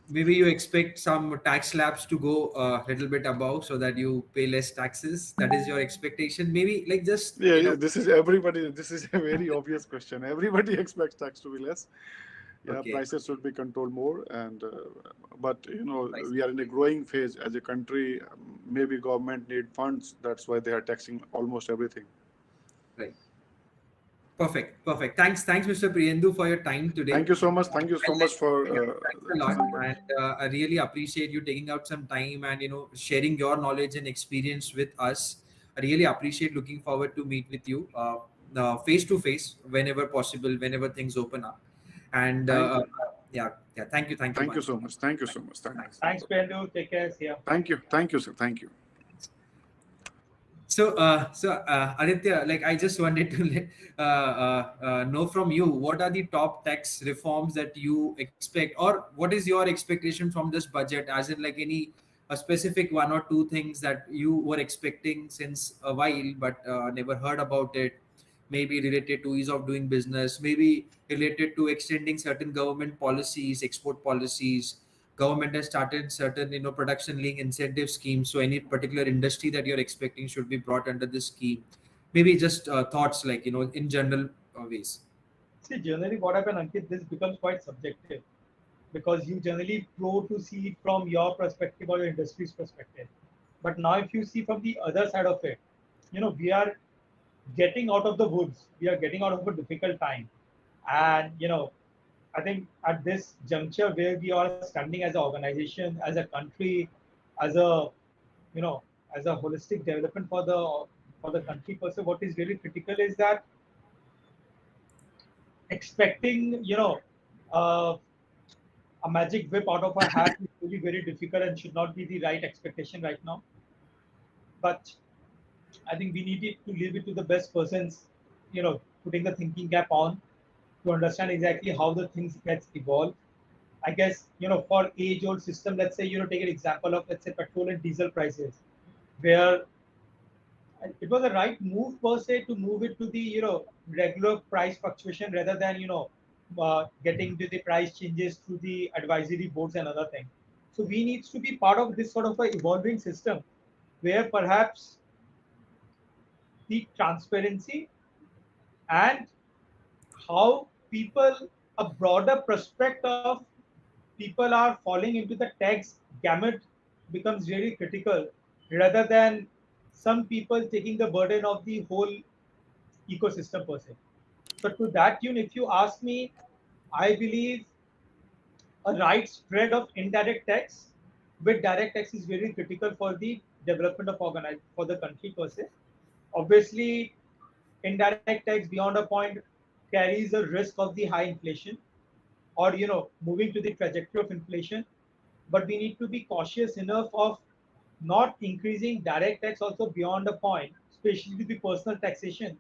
Maybe you expect some tax slabs to go a little bit above so that you pay less taxes. That is your expectation. Maybe like just Yeah, yeah, this is everybody. This is a very obvious question. Everybody expects tax to be less. Yeah, okay. prices should be controlled more, and but Price. we are in a growing phase as a country. Maybe government need funds. That's why they are taxing almost everything. Right. Perfect. Perfect. Thanks, Mr. Priyendu, for your time today. Thank you so much. Thank you I so much like, for yeah, thanks a the lot, session. and I really appreciate you taking out some time and sharing your knowledge and experience with us. I really appreciate. Looking forward to meet with you face to face whenever possible, whenever things open up. And Thank you. yeah, yeah. Thank you Thank you much. so much. Thank you so much. Thanks. Thanks. Thanks, Pendu. Take care. See ya. Thank you. Thank you, sir. Thank you. So, Aditya, like I just wanted to know from you, what are the top tax reforms that you expect, or what is your expectation from this budget? As in, like any a specific one or two things that you were expecting since a while, but never heard about it. Maybe related to ease of doing business, maybe related to extending certain government policies, export policies. Government has started certain production link incentive schemes, so any particular industry that you're expecting should be brought under this scheme. Maybe just thoughts, like in general ways. See, generally, what happens, Ankit, this becomes quite subjective because you generally pro to see it from your perspective or your industry's perspective. But now, if you see from the other side of it, we are getting out of the woods. We are getting out of a difficult time, and I think at this juncture where we are standing as an organization, as a country, as a you know as a holistic development for the country per se, what is really critical is that expecting uh, a magic whip out of a hat is really very difficult and should not be the right expectation right now. But I think we need it to leave it to the best persons, putting the thinking cap on to understand exactly how the things gets evolved. I guess, for age-old system, let's say, take an example of, let's say, petrol and diesel prices, where it was a right move per se to move it to the, regular price fluctuation rather than, getting to the price changes through the advisory boards and other thing. So we needs to be part of this sort of a evolving system where perhaps the transparency and how people, a broader prospect of people are falling into the tax gamut becomes really critical rather than some people taking the burden of the whole ecosystem per se. So to that tune, if you ask me, I believe a right spread of indirect tax with direct tax is very critical for the development of for the country per se. Obviously, indirect tax beyond a point carries a risk of the high inflation or moving to the trajectory of inflation. But we need to be cautious enough of not increasing direct tax also beyond a point, especially to the personal taxation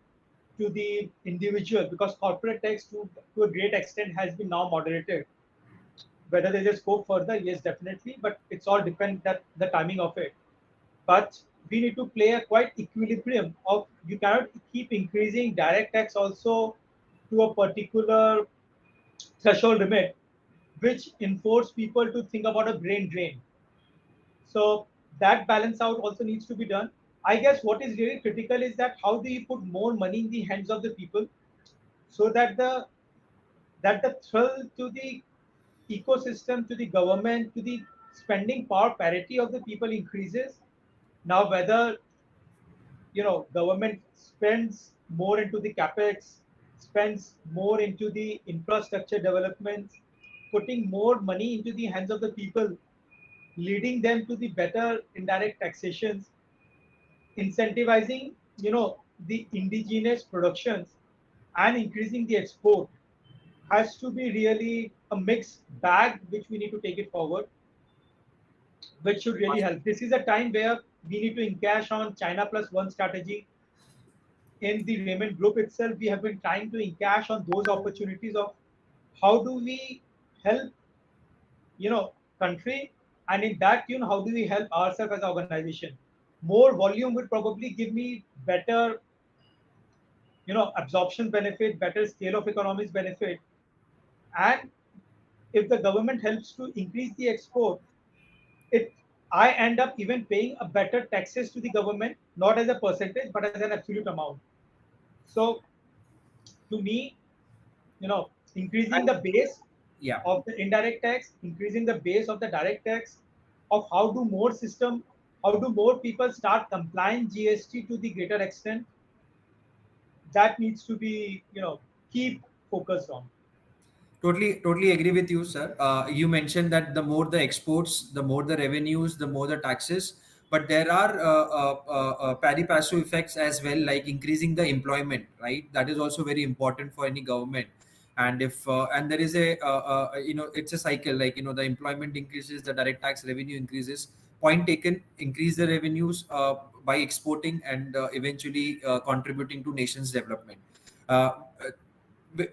to the individual, because corporate tax to a great extent has been now moderated. Whether there is scope further, yes, definitely, but it's all depend that the timing of it. But we need to play a quite equilibrium of, you cannot keep increasing direct tax also to a particular threshold limit, which enforce people to think about a brain drain. So that balance out also needs to be done. I guess what is really critical is that how do you put more money in the hands of the people so that the thrill to the ecosystem, to the government, to the spending power parity of the people increases. Now, whether government spends more into the capex, spends more into the infrastructure development, putting more money into the hands of the people, leading them to the better indirect taxations, incentivizing the indigenous productions, and increasing the export has to be really a mixed bag which we need to take it forward, which should really help. This is a time where we need to encash on China plus one strategy. In the Raymond Group itself, we have been trying to encash on those opportunities of how do we help, country, and in that tune, how do we help ourselves as an organization. More volume would probably give me better, absorption benefit, better scale of economics benefit. And if the government helps to increase the export, it I end up even paying a better taxes to the government, not as a percentage, but as an absolute amount. So to me, increasing And the base yeah, of the indirect tax, increasing the base of the direct tax, of how do more people start complying GST to the greater extent, that needs to be, keep focused on. totally agree with you, sir. You mentioned that the more the exports, the more the revenues, the more the taxes. But there are pari passu effects as well, like increasing the employment, right? That is also very important for any government. And if and there is a it's a cycle, like the employment increases, the direct tax revenue increases. Point taken, increase the revenues by exporting and eventually contributing to nation's development. Uh,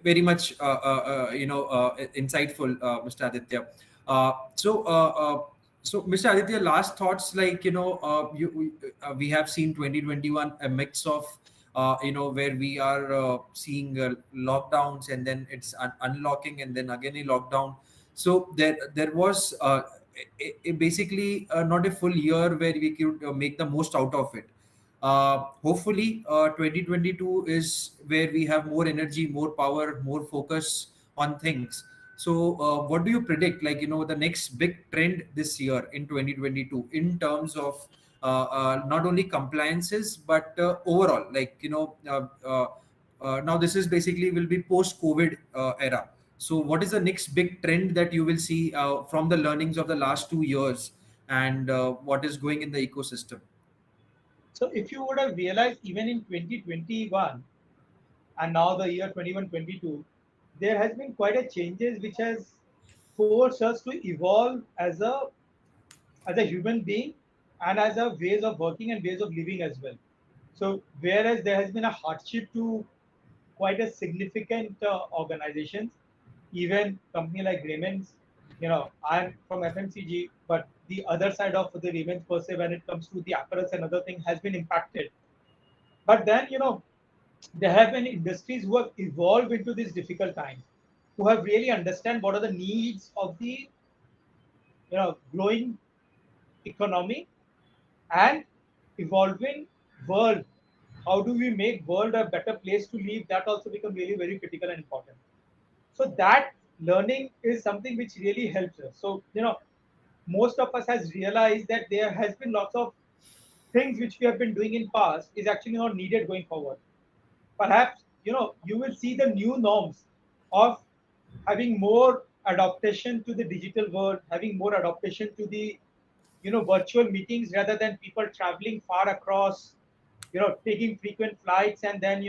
Very much insightful, Mr. Aditya. uh, so uh, uh, so Mr. Aditya, last thoughts, like we have seen 2021 a mix of where we are seeing lockdowns, and then it's unlocking, and then again a lockdown. So there was basically not a full year where we could make the most out of it. Hopefully 2022 is where we have more energy, more power, more focus on things. So what do you predict, like the next big trend this year in 2022 in terms of not only compliances but overall, like now this is basically will be post COVID era. So what is the next big trend that you will see from the learnings of the last 2 years, and what is going in the ecosystem? So if you would have realized even in 2021 and now the year 21-22, there has been quite a changes which has forced us to evolve as a human being and as a ways of working and ways of living as well. So whereas there has been a hardship to quite a significant organizations, even company like Raymond's, I'm from FMCG, but the other side of the Raymond's per se, when it comes to the apparels and other thing, has been impacted. But then, there have been industries who have evolved into these difficult times, who have really understand what are the needs of the growing economy and evolving world. How do we make world a better place to live? That also become really very critical and important. So that learning is something which really helps us. So most of us has realized that there has been lots of things which we have been doing in past is actually not needed going forward. perhaps you will see the new norms of having more adaptation to the digital world, having more adaptation to the virtual meetings rather than people traveling far across, taking frequent flights and then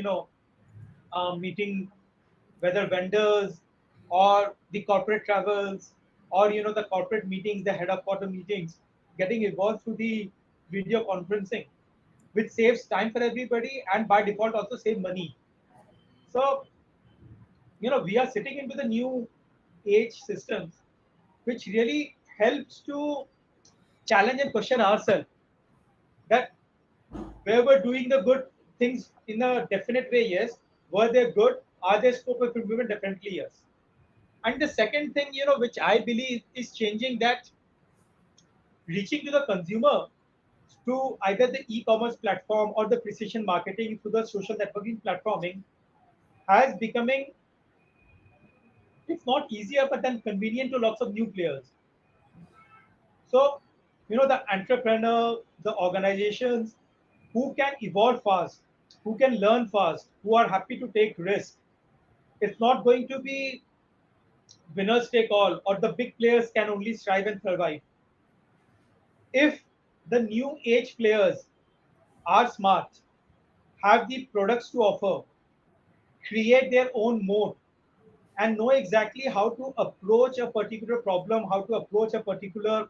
meeting whether vendors or the corporate travels or the corporate meetings, the head of quarter meetings, getting involved through the video conferencing, which saves time for everybody and by default also save money. So we are sitting into the new age systems, which really helps to challenge and question ourselves that where we're doing the good things in a definite way, yes. Were they good? Are there scope of improvement? Definitely, yes. And the second thing, which I believe is changing that reaching to the consumer through either the e-commerce platform or the precision marketing through the social networking platforming has becoming, if not easier, but then convenient to lots of new players. So, the entrepreneur, the organizations who can evolve fast, who can learn fast, who are happy to take risk. It's not going to be winners take all or the big players can only strive and survive. If the new age players are smart, have the products to offer, create their own mode, and know exactly how to approach a particular problem, how to approach a particular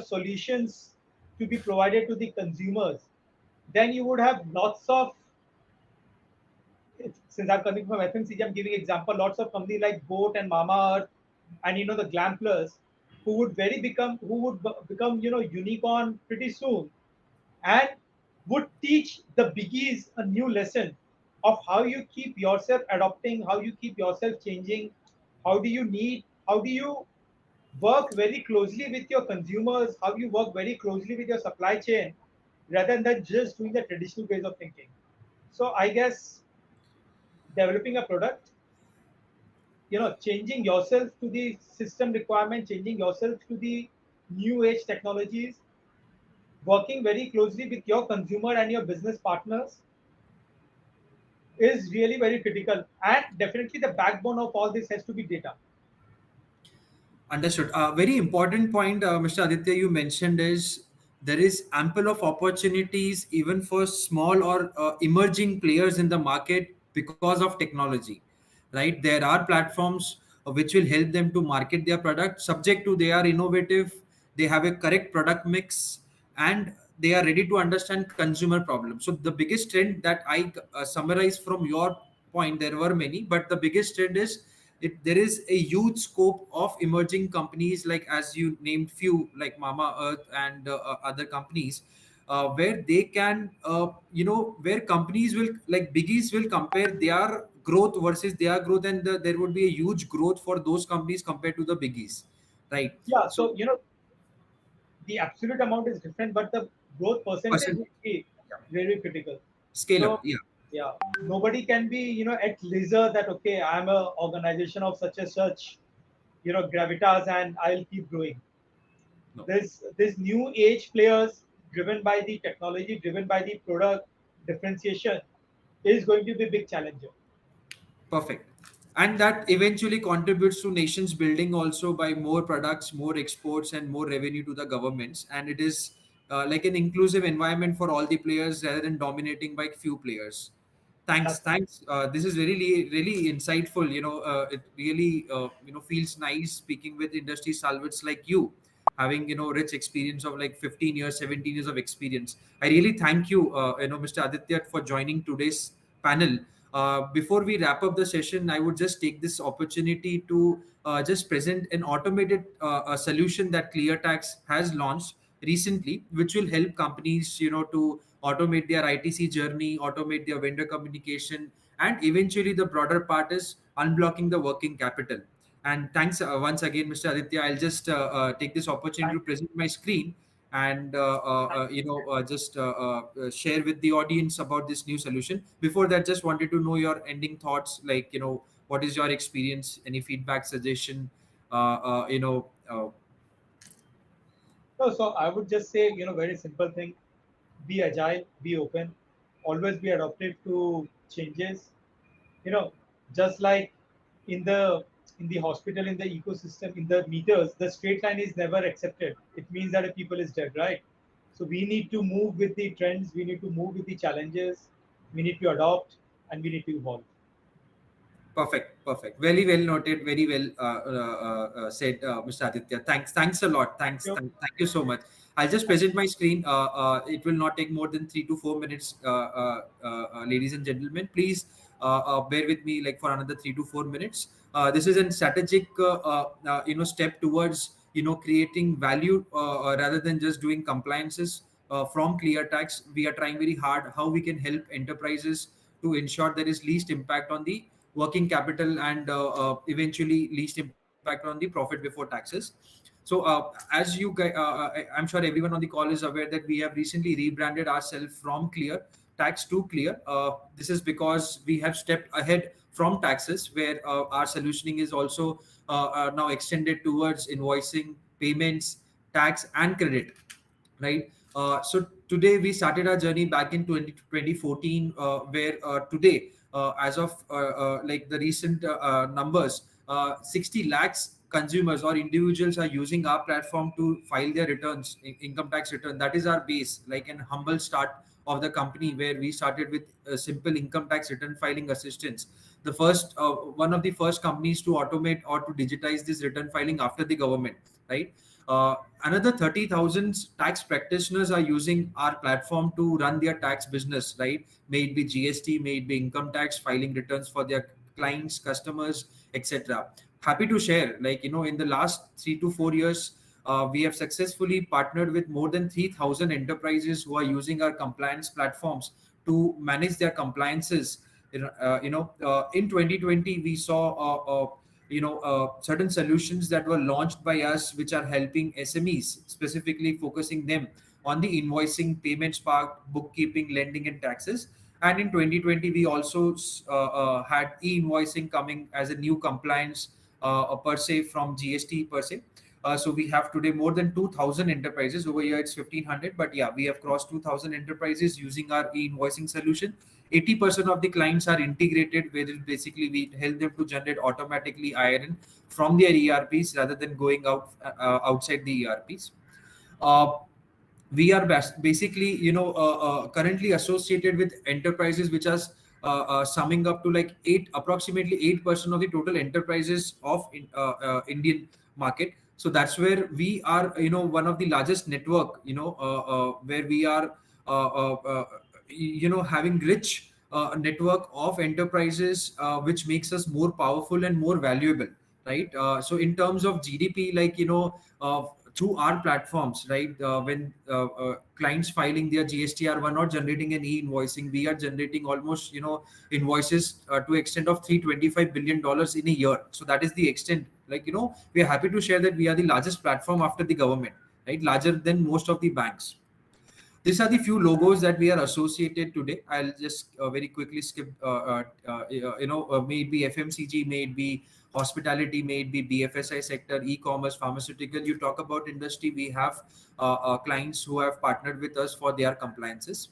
solutions to be provided to the consumers, then you would have lots of, since I'm coming from FMCG, I'm giving example, lots of companies like Boat and Mama Earth and the Glam Plus who would become unicorn pretty soon and would teach the biggies a new lesson of how you keep yourself adopting, how you keep yourself changing, how do you work very closely with your consumers, how you work very closely with your supply chain rather than just doing the traditional ways of thinking. So I guess developing a product, changing yourself to the system requirement, changing yourself to the new age technologies, working very closely with your consumer and your business partners is really very critical. And definitely the backbone of all this has to be data. Understood. Very important point, Mr. Aditya, you mentioned is there is ample of opportunities even for small or emerging players in the market because of technology, right? There are platforms which will help them to market their product subject to they are innovative, they have a correct product mix, and they are ready to understand consumer problems. So the biggest trend that I summarize from your point, there were many, but the biggest trend is there is a huge scope of emerging companies like as you named few like Mama Earth and other companies where they can where companies will like biggies will compare their growth versus their growth, and there would be a huge growth for those companies compared to the biggies, right? Yeah, So so the absolute amount is different, but the growth percentage percent, will be yeah. very critical. Scale up, So yeah. yeah, nobody can be at leisure that okay, I'm a organization of such and such gravitas and I'll keep growing. No. This new age players driven by the technology, driven by the product differentiation is going to be a big challenger. Perfect. And that eventually contributes to nations building also by more products, more exports, and more revenue to the governments. And it is like an inclusive environment for all the players rather than dominating by few players. Thanks, That's thanks. This is really, really insightful. It really, feels nice speaking with industry salvets like you, having rich experience of like 15 years, 17 years of experience. I really thank you, Mr. Aditya, for joining today's panel. Before we wrap up the session, I would just take this opportunity to just present an automated a solution that ClearTax has launched recently, which will help companies, to automate their ITC journey, automate their vendor communication, and eventually the broader part is unblocking the working capital. And thanks once again, Mr. Aditya. I'll just take this opportunity to thank present my screen and just share with the audience about this new solution. Before that, just wanted to know your ending thoughts, like what is your experience, any feedback, suggestion, no, so I would just say very simple thing: be agile, be open, always be adaptive to changes. You know, just like in the in the hospital, in the ecosystem, in the meters, the straight line is never accepted. It means that a people is dead, right? So we need to move with the trends, we need to move with the challenges, we need to adopt, and we need to evolve. Perfect, perfect. Very well noted. Very well said, Mr. Aditya. Thanks a lot. So, Thank you so much. I'll just present my screen. It will not take more than 3 to 4 minutes, ladies and gentlemen. Please bear with me like for another 3 to 4 minutes. This is a strategic, step towards creating value rather than just doing compliances from clear tax. We are trying very hard how we can help enterprises to ensure there is least impact on the working capital and eventually least impact on the profit before taxes. So as you guys, I'm sure everyone on the call is aware that we have recently rebranded ourselves from clear tax to clear. This is because we have stepped ahead from taxes, where our solutioning is also now extended towards invoicing, payments, tax and credit, right? So today we started our journey back in 2014, where today, as of like the recent numbers, 60 lakhs consumers or individuals are using our platform to file their returns, income tax return. That is our base, like an humble start of the company, where we started with a simple income tax return filing assistance. The first, one of the first companies to automate or to digitize this return filing after the government, right? Another 30,000 tax practitioners are using our platform to run their tax business, right? May it be GST, may it be income tax, filing returns for their clients, customers, etc. Happy to share, like, in the last 3 to 4 years, we have successfully partnered with more than 3,000 enterprises who are using our compliance platforms to manage their compliances. In 2020, we saw certain solutions that were launched by us, which are helping SMEs, specifically focusing them on the invoicing, payments part, bookkeeping, lending and taxes. And in 2020 we also had e-invoicing coming as a new compliance per se from GST per se. So we have today more than 2,000 enterprises. Over here it's 1,500, but yeah, we have crossed 2,000 enterprises using our e-invoicing solution. 80% of the clients are integrated, where basically we help them to generate automatically IRN from their ERPs rather than going outside the ERPs. Uh, we are basically currently associated with enterprises which are summing up to like approximately 8% of the total enterprises of Indian market. So that's where we are, one of the largest network, where we are having rich network of enterprises, which makes us more powerful and more valuable, right? So in terms of GDP, like, through our platforms, right? When clients filing their GSTR were not generating an e-invoicing, we are generating almost, invoices to extent of $325 billion in a year. So that is the extent. Like, we are happy to share that we are the largest platform after the government, right? Larger than most of the banks. These are the few logos that we are associated today. I'll just very quickly skip. May it be FMCG, may it be hospitality, may it be BFSI sector, e-commerce, pharmaceutical. You talk about industry, we have clients who have partnered with us for their compliances.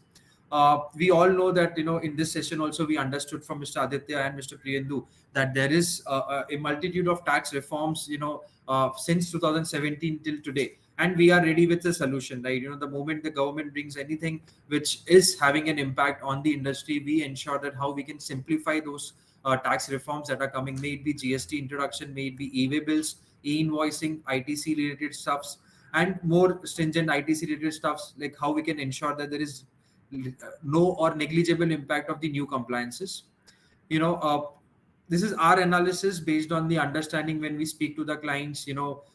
We all know that, in this session also we understood from Mr. Aditya and Mr. Priyendu that there is a multitude of tax reforms, since 2017 till today, and we are ready with the solution, right? The moment the government brings anything which is having an impact on the industry, we ensure that how we can simplify those tax reforms that are coming. May it be GST introduction, may it be e-way bills, e-invoicing, ITC related stuffs, and more stringent ITC related stuffs, like how we can ensure that there is no or negligible impact of the new compliances. you know uh, this is our analysis based on the understanding when we speak to the clients.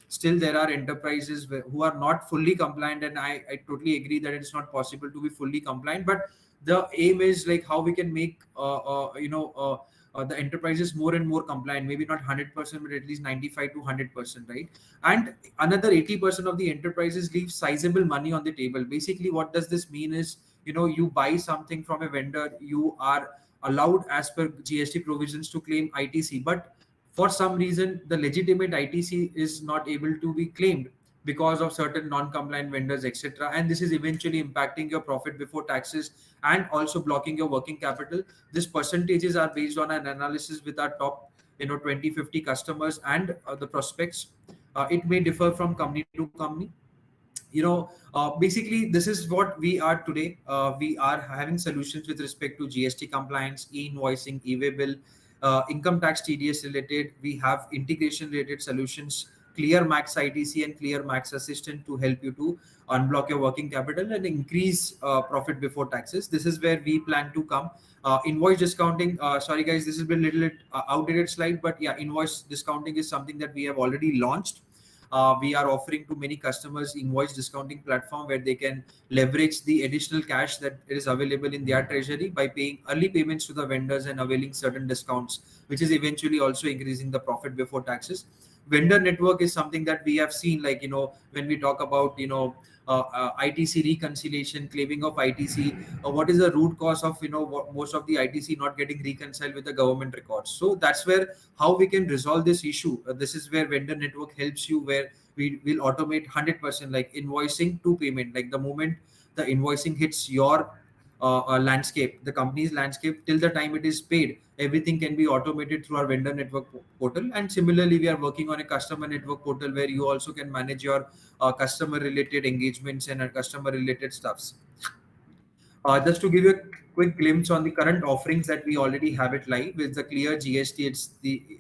Still there are enterprises who are not fully compliant, and I totally agree that it's not possible to be fully compliant, but the aim is like how we can make the enterprises more and more compliant, maybe not 100%, but at least 95 to 100%, right? And another 80% of the enterprises leave sizable money on the table. Basically what does this mean is, you buy something from a vendor, you are allowed as per GST provisions to claim ITC, but for some reason the legitimate ITC is not able to be claimed. because of certain non-compliant vendors, etc. And this is eventually impacting your profit before taxes and also blocking your working capital. These percentages are based on an analysis with our top 20-50 customers and the prospects. It may differ from company to company. Basically this is what we are today. We are having solutions with respect to GST compliance, e-invoicing, e-way bill, income tax, TDS related. We have integration related solutions, clear max ITC and clear max assistant to help you to unblock your working capital and increase profit before taxes. This is where we plan to come. Invoice discounting, sorry guys, this has been a little bit outdated slide, but yeah, invoice discounting is something that we have already launched. We are offering to many customers invoice discounting platform where they can leverage the additional cash that is available in their treasury by paying early payments to the vendors and availing certain discounts, which is eventually also increasing the profit before taxes. Vendor network is something that we have seen, like when we talk about ITC reconciliation, claiming of ITC, what is the root cause of what most of the ITC not getting reconciled with the government records. So that's where how we can resolve this issue. This is where vendor network helps you, where we will automate 100%, like invoicing to payment. Like the moment the invoicing hits your landscape, the company's landscape, till the time it is paid, everything can be automated through our vendor network portal. And similarly, we are working on a customer network portal where you also can manage your customer related engagements and customer related stuffs. Just to give you a quick glimpse on the current offerings that we already have it live with the Clear GST.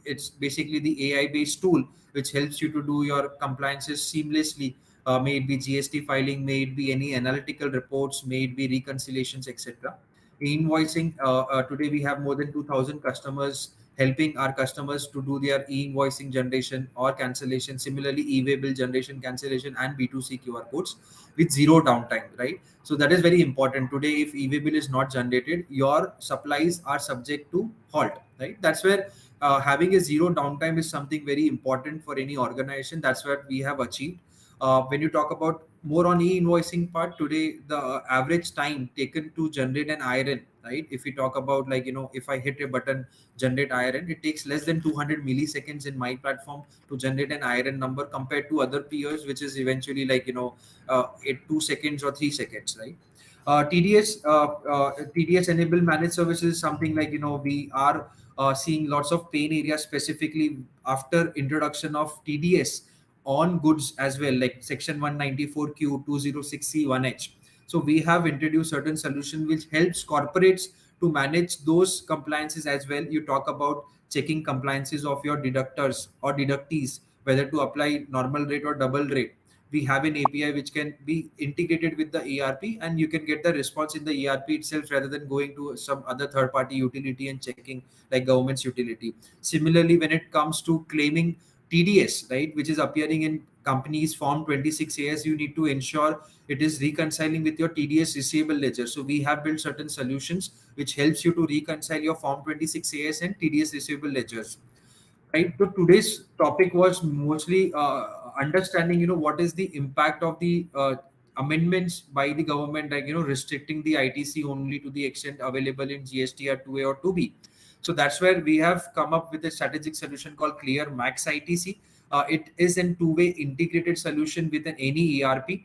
It's basically the AI based tool which helps you to do your compliances seamlessly. May it be GST filing, may it be any analytical reports, may it be reconciliations, etc. Invoicing. Today we have more than 2,000 customers, helping our customers to do their e-invoicing generation or cancellation. Similarly, e-way bill generation, cancellation, and B2C QR codes with zero downtime, right? So that is very important. Today, if e-way bill is not generated, your supplies are subject to halt, right? That's where having a zero downtime is something very important for any organization. That's what we have achieved. When you talk about more on e-invoicing part, today the average time taken to generate an IRN, right? If we talk about, like, if I hit a button, generate IRN, it takes less than 200 milliseconds in my platform to generate an IRN number, compared to other peers, which is eventually like, 2 seconds or 3 seconds, right? TDS enabled managed services is something like, we are seeing lots of pain areas, specifically after introduction of TDS on goods as well, like section 194Q, 206C, 1H. So we have introduced certain solution which helps corporates to manage those compliances as well. You talk about checking compliances of your deductors or deductees, whether to apply normal rate or double rate. We have an API which can be integrated with the ERP, and you can get the response in the ERP itself rather than going to some other third party utility and checking, like government's utility. Similarly, when it comes to claiming TDS, right, which is appearing in companies form 26AS, you need to ensure it is reconciling with your TDS receivable ledger. So we have built certain solutions which helps you to reconcile your form 26AS and TDS receivable ledgers. Right. So today's topic was mostly understanding, what is the impact of the amendments by the government, like, restricting the ITC only to the extent available in GST or 2A or 2B. So that's where we have come up with a strategic solution called Clear Max ITC. It is a two-way integrated solution with any ERP,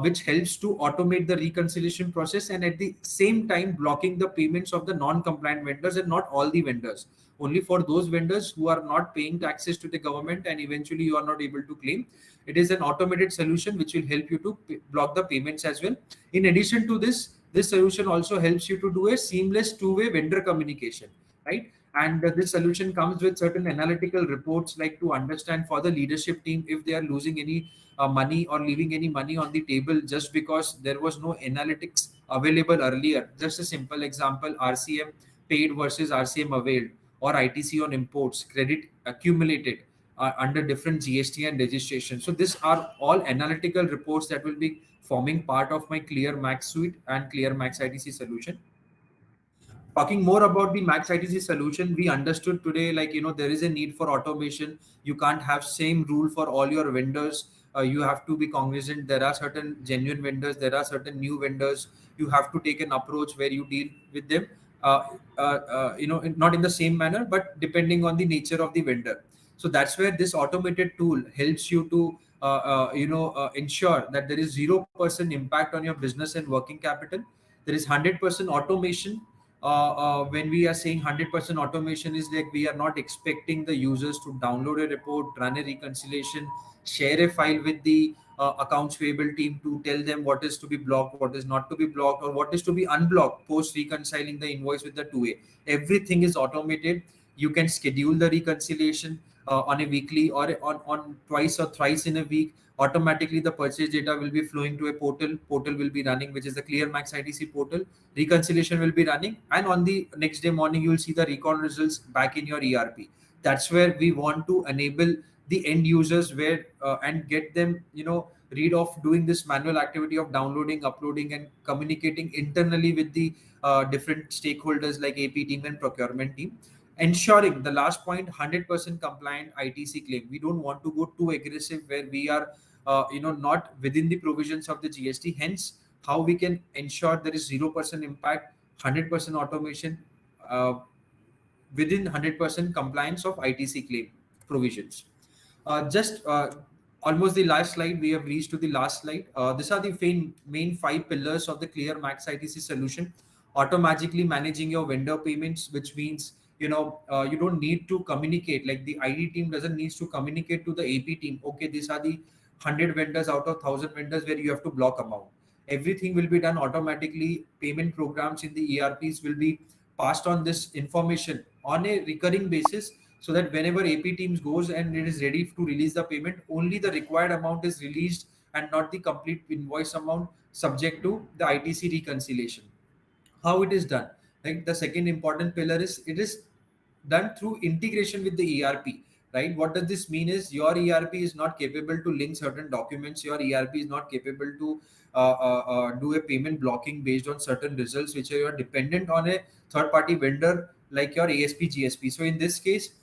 which helps to automate the reconciliation process, and at the same time blocking the payments of the non-compliant vendors, and not all the vendors, only for those vendors who are not paying taxes to the government and eventually you are not able to claim. It is an automated solution which will help you to block the payments as well. In addition to this solution also helps you to do a seamless two-way vendor communication, right? And this solution comes with certain analytical reports, like to understand for the leadership team if they are losing any money or leaving any money on the table just because there was no analytics available earlier. Just a simple example: RCM paid versus RCM availed, or ITC on imports, credit accumulated under different GST and registration. So these are all analytical reports that will be forming part of my Clear Max suite and Clear Max ITC solution. Talking more about the Max ITC solution, we understood today, like, there is a need for automation. You can't have same rule for all your vendors. You have to be cognizant. There are certain genuine vendors, there are certain new vendors. You have to take an approach where you deal with them, not in the same manner, but depending on the nature of the vendor. So that's where this automated tool helps you to ensure that there is 0% impact on your business and working capital. There is 100% automation. When we are saying 100% automation, is like we are not expecting the users to download a report, run a reconciliation, share a file with the accounts payable team to tell them what is to be blocked, what is not to be blocked, or what is to be unblocked post reconciling the invoice with the 2A. Everything is automated. You can schedule the reconciliation on a weekly or on twice or thrice in a week. Automatically the purchase data will be flowing to a portal will be running, which is the ClearMax ITC portal. Reconciliation will be running, and on the next day morning you will see the recon results back in your ERP. That's where we want to enable the end users where and get them rid of doing this manual activity of downloading, uploading, and communicating internally with the different stakeholders like AP team and procurement team. Ensuring the last point, 100% compliant ITC claim. We don't want to go too aggressive where we are not within the provisions of the GST. Hence how we can ensure there is 0% impact, 100% automation, within 100% compliance of ITC claim provisions. Just almost the last slide. We have reached to the last slide. These are the main 5 pillars of the Clear Max ITC solution. Automatically managing your vendor payments, which means you don't need to communicate. Like the ID team doesn't need to communicate to the AP team. Okay, these are the 100 vendors out of 1,000 vendors where you have to block amount. Everything will be done automatically. Payment programs in the ERPs will be passed on this information on a recurring basis, so that whenever AP teams goes and it is ready to release the payment, only the required amount is released and not the complete invoice amount, subject to the ITC reconciliation. How it is done? Like the second important pillar is it is done through integration with the ERP. Right? What does this mean is your ERP is not capable to link certain documents. Your ERP is not capable to do a payment blocking based on certain results which are dependent on a third party vendor like your ASP GSP. So in this case,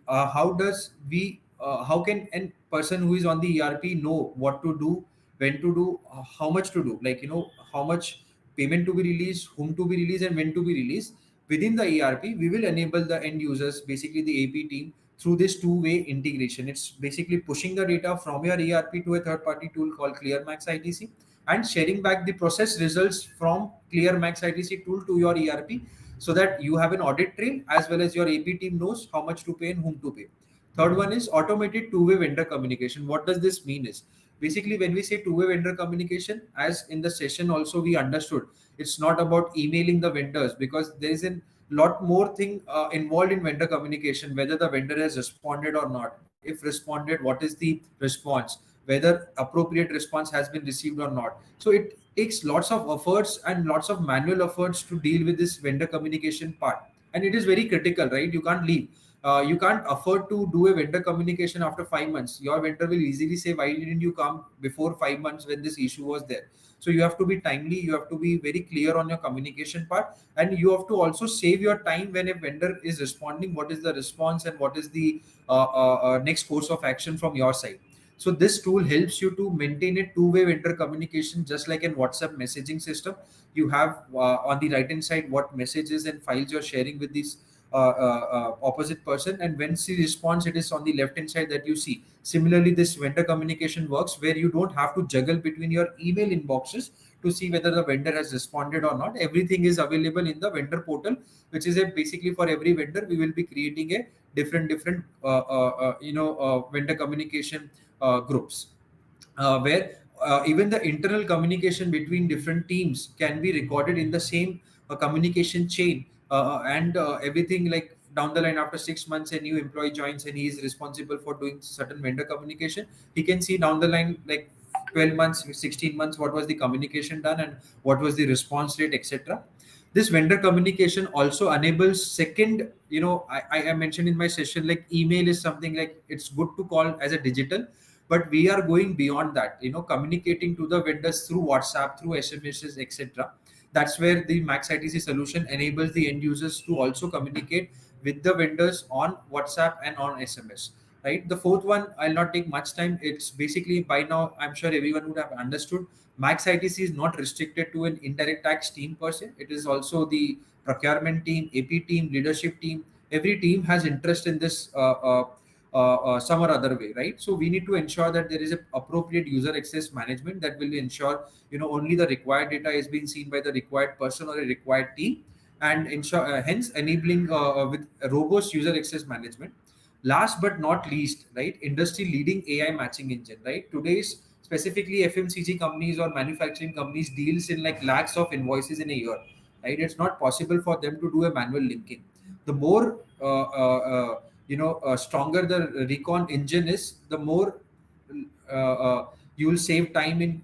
how can a person who is on the ERP know what to do, when to do, how much to do, like how much payment to be released, whom to be released, and when to be released? Within the ERP, we will enable the end users, basically the AP team, through this two-way integration. It's basically pushing the data from your ERP to a third-party tool called ClearMax ITC and sharing back the process results from ClearMax ITC tool to your ERP, so that you have an audit trail as well as your AP team knows how much to pay and whom to pay. Third one is automated two-way vendor communication. What does this mean is basically when we say two-way vendor communication, as in the session also we understood, it's not about emailing the vendors, because there is a lot more thing involved in vendor communication, whether the vendor has responded or not. If responded, what is the response, whether appropriate response has been received or not. So it takes lots of efforts and lots of manual efforts to deal with this vendor communication part, and it is very critical, right? You can't leave. You can't afford to do a vendor communication after 5 months. Your vendor will easily say, why didn't you come before 5 months when this issue was there? So you have to be timely, you have to be very clear on your communication part, and you have to also save your time when a vendor is responding, what is the response and what is the next course of action from your side. So this tool helps you to maintain a two-way vendor communication, just like in WhatsApp messaging system. You have on the right hand side what messages and files you're sharing with this opposite person, and when she responds, it is on the left hand side that you see. Similarly, this vendor communication works where you don't have to juggle between your email inboxes to see whether the vendor has responded or not. Everything is available in the vendor portal, which is a basically for every vendor we will be creating a different vendor communication groups, where even the internal communication between different teams can be recorded in the same communication chain, and everything, like down the line after 6 months a new employee joins and he is responsible for doing certain vendor communication. He can see down the line, like 12 months, 16 months, what was the communication done and what was the response rate, etc. This vendor communication also enables second, I mentioned in my session, like email is something like it's good to call as a digital, but we are going beyond that, communicating to the vendors through WhatsApp, through SMSs, etc. That's where the Max ITC solution enables the end users to also communicate with the vendors on WhatsApp and on SMS. Right. The fourth one, I'll not take much time. It's basically, by now I'm sure everyone would have understood, Max ITC is not restricted to an indirect tax team per se. It is also the procurement team, AP team, leadership team. Every team has interest in this some or other way, right? So we need to ensure that there is a appropriate user access management that will ensure only the required data is being seen by the required person or a required team, and ensure hence enabling with a robust user access management. Last but not least, right, industry leading AI matching engine, right? Today's specifically FMCG companies or manufacturing companies deals in like lakhs of invoices in a year, right? It's not possible for them to do a manual linking. The more stronger the recon engine is, the more you will save time in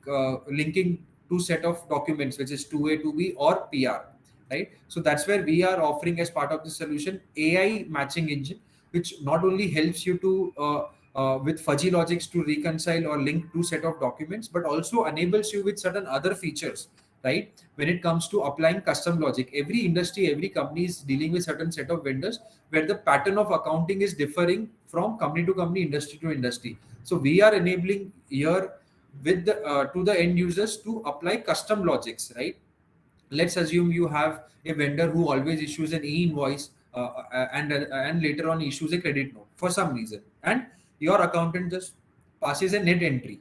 linking two set of documents, which is 2A, 2B or PR, right? So that's where we are offering as part of the solution AI matching engine, which not only helps you to with fuzzy logics to reconcile or link two set of documents, but also enables you with certain other features, right? When it comes to applying custom logic, every industry, every company is dealing with certain set of vendors where the pattern of accounting is differing from company to company, industry to industry. So we are enabling here with the to the end users to apply custom logics, right? Let's assume you have a vendor who always issues an e-invoice and later on issues a credit note for some reason, and your accountant just passes a net entry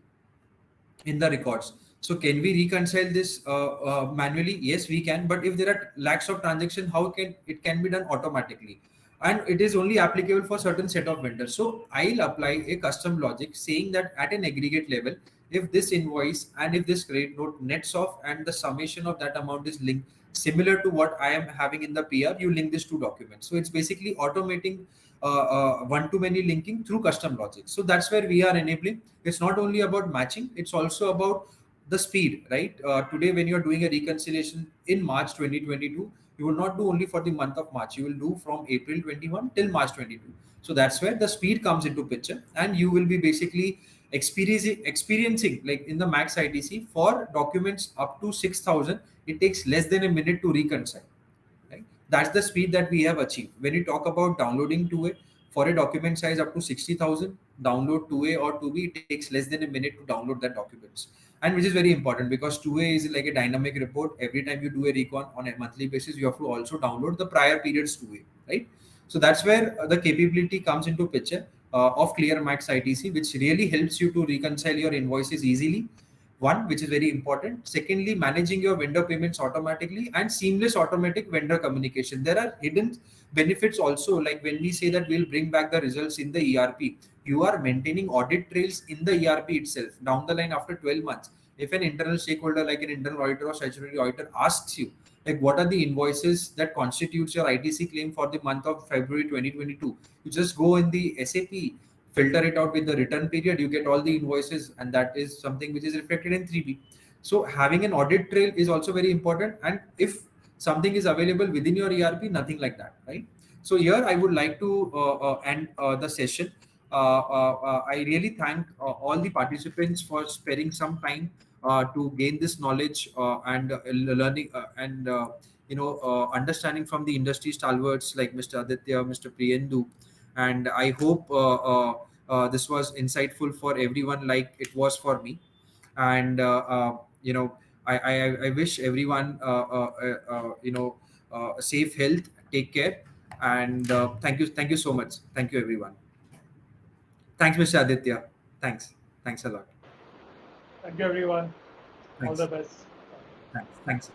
in the records. So can we reconcile this manually? Yes, we can. But if there are lakhs of transaction, how can it can be done automatically? And it is only applicable for certain set of vendors. So I'll apply a custom logic saying that at an aggregate level, if this invoice and if this credit note nets off and the summation of that amount is linked similar to what I am having in the PR, you link these two documents. So it's basically automating one-to-many linking through custom logic. So that's where we are enabling. It's not only about matching; it's also about the speed, right? Today, when you're doing a reconciliation in March 2022, you will not do only for the month of March. You will do from April 21 till March 22. So that's where the speed comes into picture, and you will be basically experiencing like in the max ITC for documents up to 6,000. It takes less than a minute to reconcile, right? That's the speed that we have achieved. When you talk about downloading 2A for a document size up to 60,000, download 2A or 2B, it takes less than a minute to download that documents. And which is very important because 2A is like a dynamic report. Every time you do a recon on a monthly basis, you have to also download the prior period's 2A, right? So that's where the capability comes into picture of Clear Max ITC, which really helps you to reconcile your invoices easily. One, which is very important. Secondly, managing your vendor payments automatically and seamless automatic vendor communication. There are hidden benefits also, like when we say that we'll bring back the results in the ERP, you are maintaining audit trails in the ERP itself. Down the line, after 12 months, if an internal stakeholder like an internal auditor or statutory auditor asks you, like what are the invoices that constitutes your ITC claim for the month of February 2022, you just go in the SAP, filter it out with the return period, you get all the invoices, and that is something which is reflected in 3B. So having an audit trail is also very important, and if something is available within your ERP, nothing like that, right? So here I would like to end the session. I really thank all the participants for sparing some time to gain this knowledge and learning and understanding from the industry stalwarts like Mr. Aditya, Mr. Priyendu, and I hope this was insightful for everyone like it was for me. And I wish everyone safe health, take care, and thank you so much. Thank you everyone. Thanks, Mr. Aditya. Thanks a lot. Thank you, everyone. All the Thanks. best. Thanks.